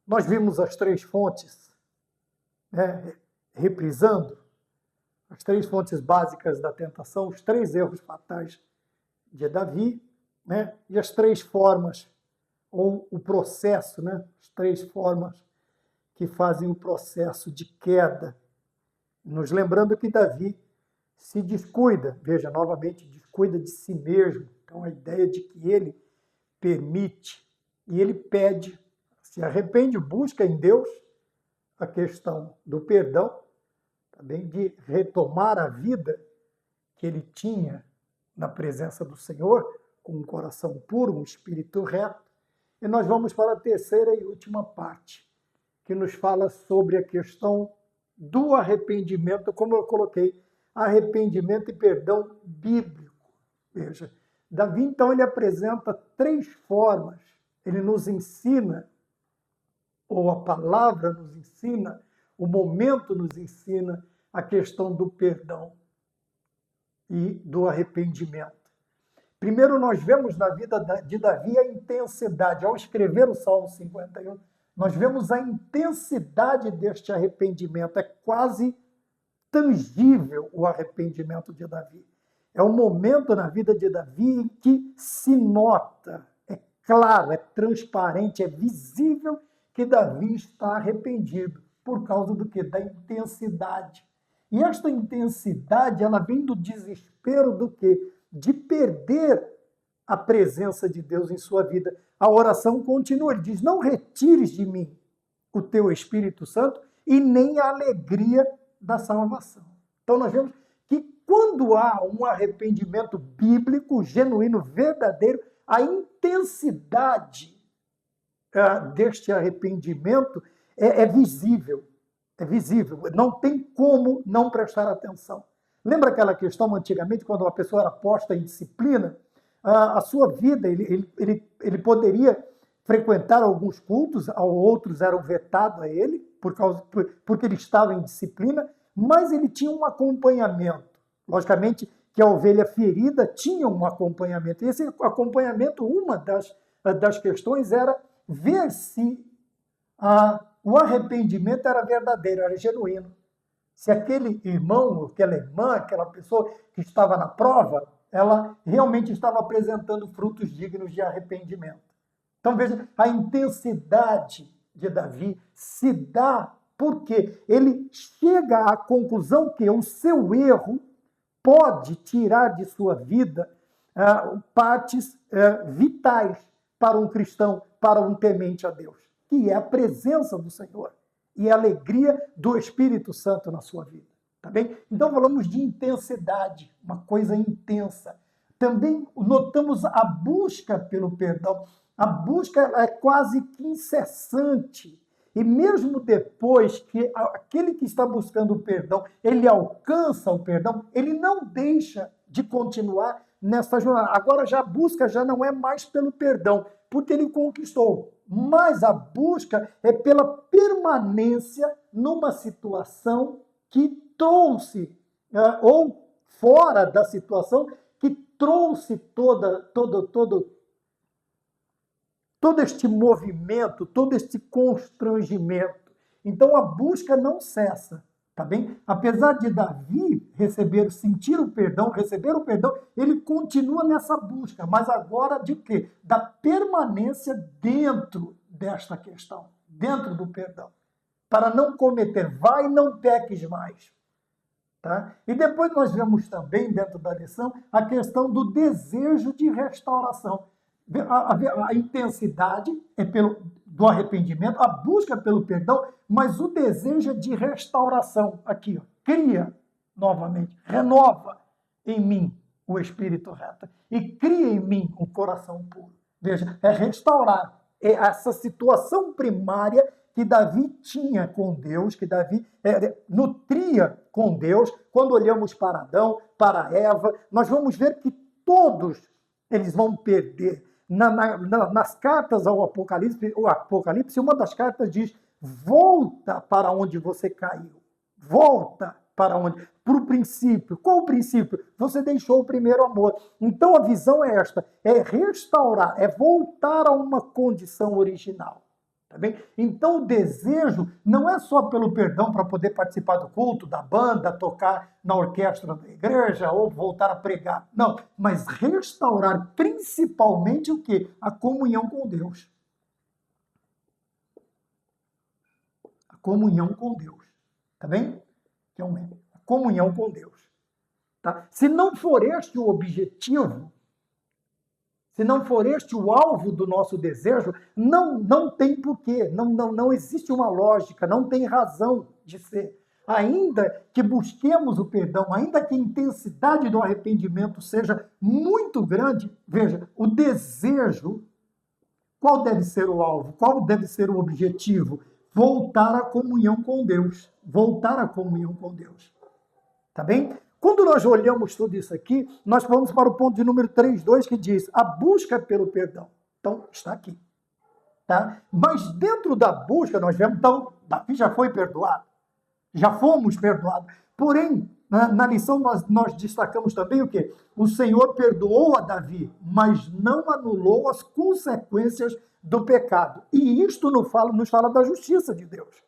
A: nós vimos as três fontes, né, reprisando, as três fontes básicas da tentação, os três erros fatais de Davi, né, e as três formas, ou o processo, né, as três formas que fazem o processo de queda. Nos lembrando que Davi se descuida, veja, novamente, descuida de si mesmo. Então, a ideia de que ele permite e ele pede, se arrepende, busca em Deus a questão do perdão, também de retomar a vida que ele tinha na presença do Senhor, com um coração puro, um espírito reto. E nós vamos para a terceira e última parte, que nos fala sobre a questão do arrependimento, como eu coloquei, arrependimento e perdão bíblico. Veja, Davi, então, ele apresenta três formas. Ele nos ensina, ou a palavra nos ensina, o momento nos ensina a questão do perdão e do arrependimento. Primeiro, nós vemos na vida de Davi a intensidade. Ao escrever o Salmo 51, nós vemos a intensidade deste arrependimento. É quase tangível o arrependimento de Davi. É um momento na vida de Davi em que se nota, é claro, é transparente, é visível que Davi está arrependido. Por causa do quê? Da intensidade. E esta intensidade, ela vem do desespero do quê? De perder a presença de Deus em sua vida. A oração continua, ele diz, não retires de mim o teu Espírito Santo e nem a alegria da salvação. Então nós vemos que quando há um arrependimento bíblico, genuíno, verdadeiro, a intensidade deste arrependimento é visível. É visível. Não tem como não prestar atenção. Lembra aquela questão antigamente, quando uma pessoa era posta em disciplina, a sua vida, ele poderia frequentar alguns cultos, outros eram vetados a ele, porque ele estava em disciplina, mas ele tinha um acompanhamento. Logicamente que a ovelha ferida tinha um acompanhamento. E esse acompanhamento, uma das questões era ver se o arrependimento era verdadeiro, era genuíno. Se aquele irmão, aquela irmã, aquela pessoa que estava na prova, ela realmente estava apresentando frutos dignos de arrependimento. Então veja, a intensidade de Davi se dá porque ele chega à conclusão que o seu erro pode tirar de sua vida partes vitais para um cristão, para um temente a Deus, que é a presença do Senhor e a alegria do Espírito Santo na sua vida. Tá bem? Então falamos de intensidade, uma coisa intensa. Também notamos a busca pelo perdão. A busca é quase que incessante. E mesmo depois que aquele que está buscando o perdão, ele alcança o perdão, ele não deixa de continuar nessa jornada. Agora já a busca já não é mais pelo perdão, porque ele conquistou. Mas a busca é pela permanência numa situação que trouxe, ou fora da situação, que trouxe todo este movimento, todo este constrangimento. Então a busca não cessa, tá bem? Apesar de Davi sentir o perdão, receber o perdão, ele continua nessa busca, mas agora de quê? Da permanência dentro desta questão, dentro do perdão, para não cometer, vai e não peques mais. Tá? E depois nós vemos também, dentro da lição, a questão do desejo de restauração. A intensidade é do arrependimento, a busca pelo perdão, mas o desejo é de restauração. Aqui, ó, cria novamente, renova em mim o espírito reto e cria em mim um coração puro. Veja, é restaurar. É essa situação primária que Davi tinha com Deus, que Davi nutria com Deus. Quando olhamos para Adão, para Eva, nós vamos ver que todos eles vão perder. Nas cartas ao Apocalipse, uma das cartas diz, volta para onde você caiu. Volta para onde? Para o princípio. Qual o princípio? Você deixou o primeiro amor. Então a visão é esta, é restaurar, é voltar a uma condição original. Tá bem? Então o desejo não é só pelo perdão para poder participar do culto, da banda, tocar na orquestra da igreja ou voltar a pregar. Não, mas restaurar principalmente o quê? A comunhão com Deus. A comunhão com Deus. Tá bem? Que é a comunhão com Deus. Tá? Se não for este o objetivo, se não for este o alvo do nosso desejo, não tem porquê, não existe uma lógica, não tem razão de ser. Ainda que busquemos o perdão, ainda que a intensidade do arrependimento seja muito grande, veja, o desejo, qual deve ser o alvo? Qual deve ser o objetivo? Voltar à comunhão com Deus. Voltar à comunhão com Deus. Tá bem? Quando nós olhamos tudo isso aqui, nós vamos para o ponto de número 3.2, que diz a busca pelo perdão. Então, está aqui. Tá? Mas dentro da busca, nós vemos, então, Davi já foi perdoado. Já fomos perdoados. Porém, Na lição nós destacamos também o quê? O Senhor perdoou a Davi, mas não anulou as consequências do pecado. E isto nos fala da justiça de Deus.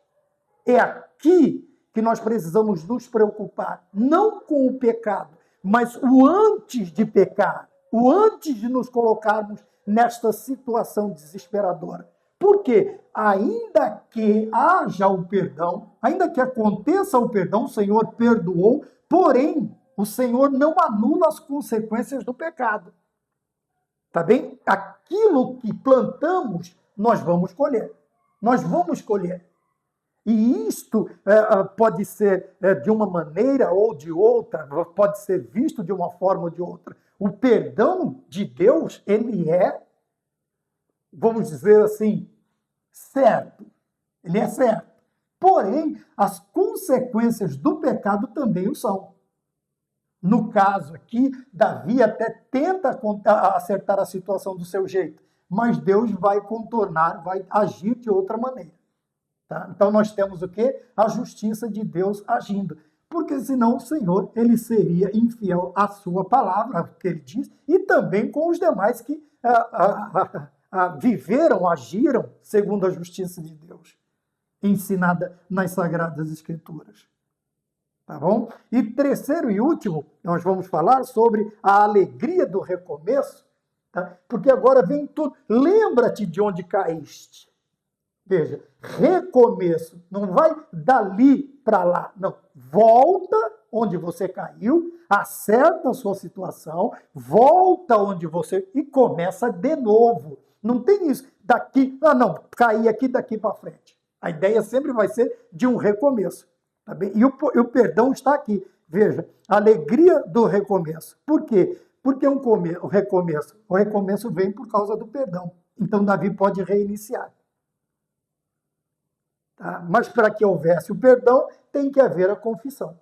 A: É aqui que nós precisamos nos preocupar, não com o pecado, mas o antes de pecar, o antes de nos colocarmos nesta situação desesperadora. Porque ainda que haja o perdão, ainda que aconteça o perdão, o Senhor perdoou, porém, o Senhor não anula as consequências do pecado. Tá bem? Aquilo que plantamos, nós vamos colher. Nós vamos colher. E isto pode ser de uma maneira ou de outra, pode ser visto de uma forma ou de outra. O perdão de Deus, ele é, vamos dizer assim, certo. Ele é certo. Porém, as consequências do pecado também o são. No caso aqui, Davi até tenta acertar a situação do seu jeito, mas Deus vai contornar, vai agir de outra maneira. Tá? Então nós temos o quê? A justiça de Deus agindo. Porque senão o Senhor, ele seria infiel à sua palavra, que ele diz, e também com os demais que viveram, agiram segundo a justiça de Deus, ensinada nas Sagradas Escrituras. Tá bom? E terceiro e último, nós vamos falar sobre a alegria do recomeço, tá? Porque agora vem tudo. Lembra-te de onde caíste. Veja, recomeço, não vai dali para lá, não. Volta onde você caiu, acerta a sua situação, volta onde você e começa de novo. Não tem isso daqui, caí aqui daqui para frente. A ideia sempre vai ser de um recomeço. Tá bem? E o perdão está aqui. Veja, a alegria do recomeço. Por quê? Porque o recomeço vem por causa do perdão. Então Davi pode reiniciar. Tá? Mas para que houvesse o perdão, tem que haver a confissão.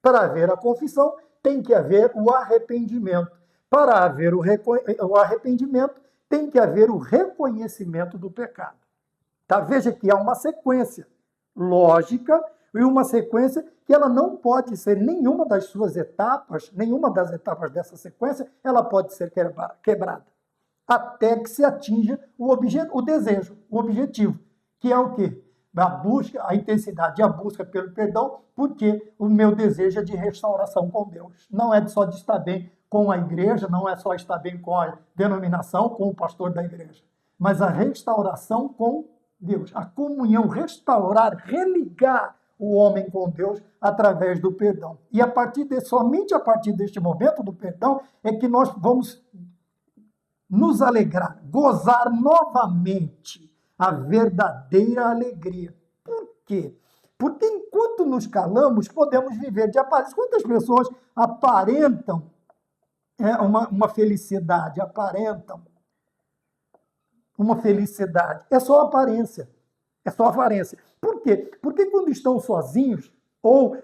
A: Para haver a confissão, tem que haver o arrependimento. Para haver o arrependimento, tem que haver o reconhecimento do pecado. Tá? Veja que há uma sequência lógica e uma sequência que ela não pode ser nenhuma das suas etapas, nenhuma das etapas dessa sequência, ela pode ser quebrada. Até que se atinja o desejo, o objetivo, que é o quê? A busca, a intensidade e a busca pelo perdão, porque o meu desejo é de restauração com Deus. Não é só de estar bem com a igreja, não é só estar bem com a denominação, com o pastor da igreja, mas a restauração com Deus, a comunhão, restaurar, religar o homem com Deus através do perdão. E somente a partir deste momento do perdão é que nós vamos nos alegrar, gozar novamente a verdadeira alegria. Por quê? Porque enquanto nos calamos, podemos viver de aparência. Quantas pessoas aparentam uma felicidade, aparentam uma felicidade? É só aparência. É só aparência. Por quê? Porque quando estão sozinhos, ou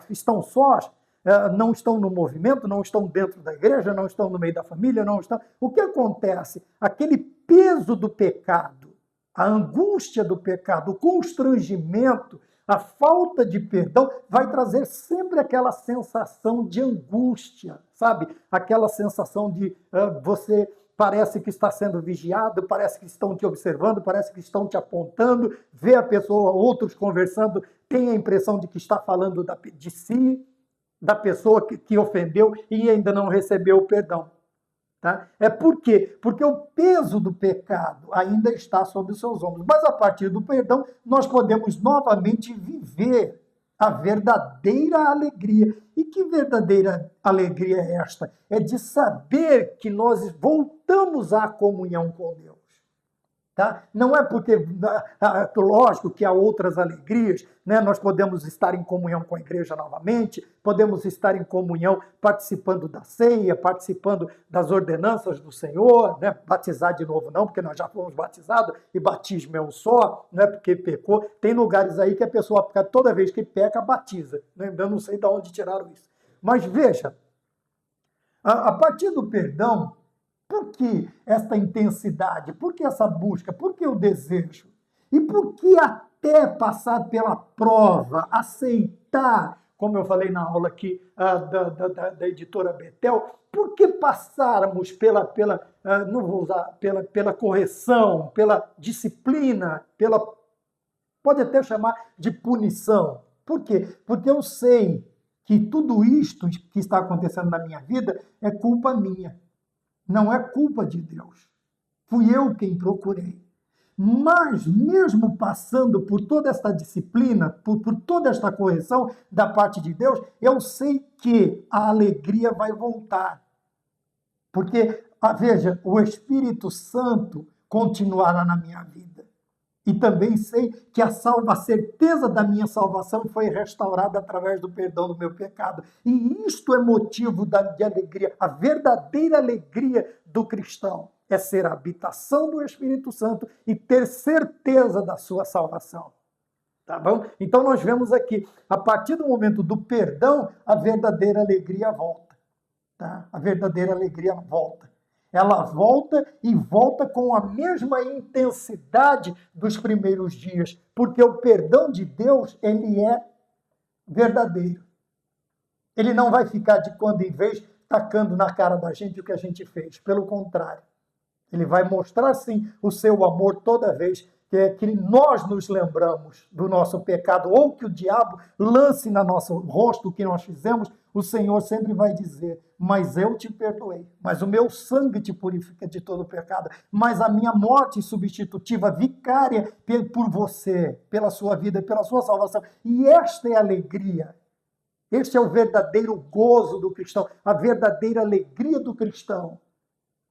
A: estão sós, não estão no movimento, não estão dentro da igreja, não estão no meio da família, não estão... O que acontece? Aquele peso do pecado, a angústia do pecado, o constrangimento, a falta de perdão vai trazer sempre aquela sensação de angústia, sabe? Aquela sensação de você parece que está sendo vigiado, parece que estão te observando, parece que estão te apontando, vê a pessoa, outros conversando, tem a impressão de que está falando de si, da pessoa que ofendeu e ainda não recebeu o perdão. Tá? É por quê? Porque o peso do pecado ainda está sobre os seus ombros. Mas a partir do perdão, nós podemos novamente viver a verdadeira alegria. E que verdadeira alegria é esta? É de saber que nós voltamos à comunhão com Deus. Tá? Não é porque, lógico que há outras alegrias, né? Nós podemos estar em comunhão com a igreja novamente, podemos estar em comunhão participando da ceia, participando das ordenanças do Senhor, né? Batizar de novo não, porque nós já fomos batizados e batismo é um só, não é porque pecou. Tem lugares aí que a pessoa, toda vez que peca, batiza. Né? Eu não sei de onde tiraram isso. Mas veja, a partir do perdão, por que esta intensidade? Por que essa busca? Por que o desejo? E por que até passar pela prova, aceitar como eu falei na aula aqui da editora Betel, por que passarmos não vou usar, pela correção, pela disciplina, pode até chamar de punição? Por quê? Porque eu sei que tudo isto que está acontecendo na minha vida é culpa minha, não é culpa de Deus. Fui eu quem procurei. Mas, mesmo passando por toda esta disciplina, por toda esta correção da parte de Deus, eu sei que a alegria vai voltar. Porque, veja, o Espírito Santo continuará na minha vida. E também sei que a certeza da minha salvação foi restaurada através do perdão do meu pecado. E isto é motivo de alegria. A verdadeira alegria do cristão é ser a habitação do Espírito Santo e ter certeza da sua salvação. Tá bom? Então nós vemos aqui, a partir do momento do perdão, a verdadeira alegria volta. Tá? A verdadeira alegria volta. Ela volta e volta com a mesma intensidade dos primeiros dias, porque o perdão de Deus, ele é verdadeiro. Ele não vai ficar de quando em vez tacando na cara da gente o que a gente fez. Pelo contrário, ele vai mostrar, sim, o seu amor toda vez que nós nos lembramos do nosso pecado, ou que o diabo lance no nosso rosto o que nós fizemos, o Senhor sempre vai dizer, mas eu te perdoei, mas o meu sangue te purifica de todo pecado, mas a minha morte substitutiva, vicária por você, pela sua vida, pela sua salvação. E esta é a alegria, este é o verdadeiro gozo do cristão, a verdadeira alegria do cristão.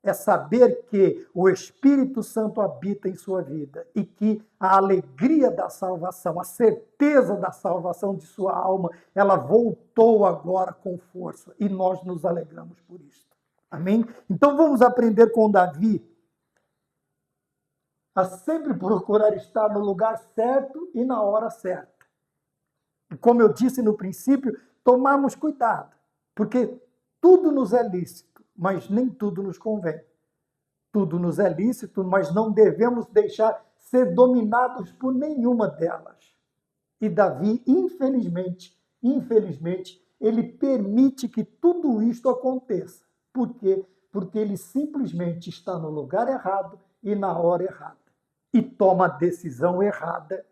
A: É saber que o Espírito Santo habita em sua vida e que a alegria da salvação, a certeza da salvação de sua alma, ela voltou agora com força e nós nos alegramos por isso. Amém? Então vamos aprender com Davi a sempre procurar estar no lugar certo e na hora certa. E como eu disse no princípio, tomarmos cuidado, porque tudo nos é lícito, mas nem tudo nos convém. Tudo nos é lícito, mas não devemos deixar ser dominados por nenhuma delas. E Davi, infelizmente, ele permite que tudo isto aconteça. Por quê? Porque ele simplesmente está no lugar errado e na hora errada. E toma a decisão errada,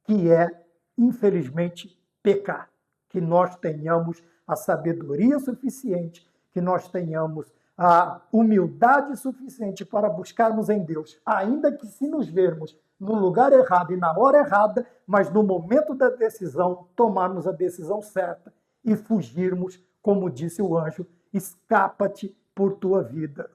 A: que é, infelizmente, pecar. Que nós tenhamos a sabedoria suficiente, que nós tenhamos a humildade suficiente para buscarmos em Deus, ainda que se nos vermos no lugar errado e na hora errada, mas no momento da decisão, tomarmos a decisão certa e fugirmos, como disse o anjo, escapa-te por tua vida.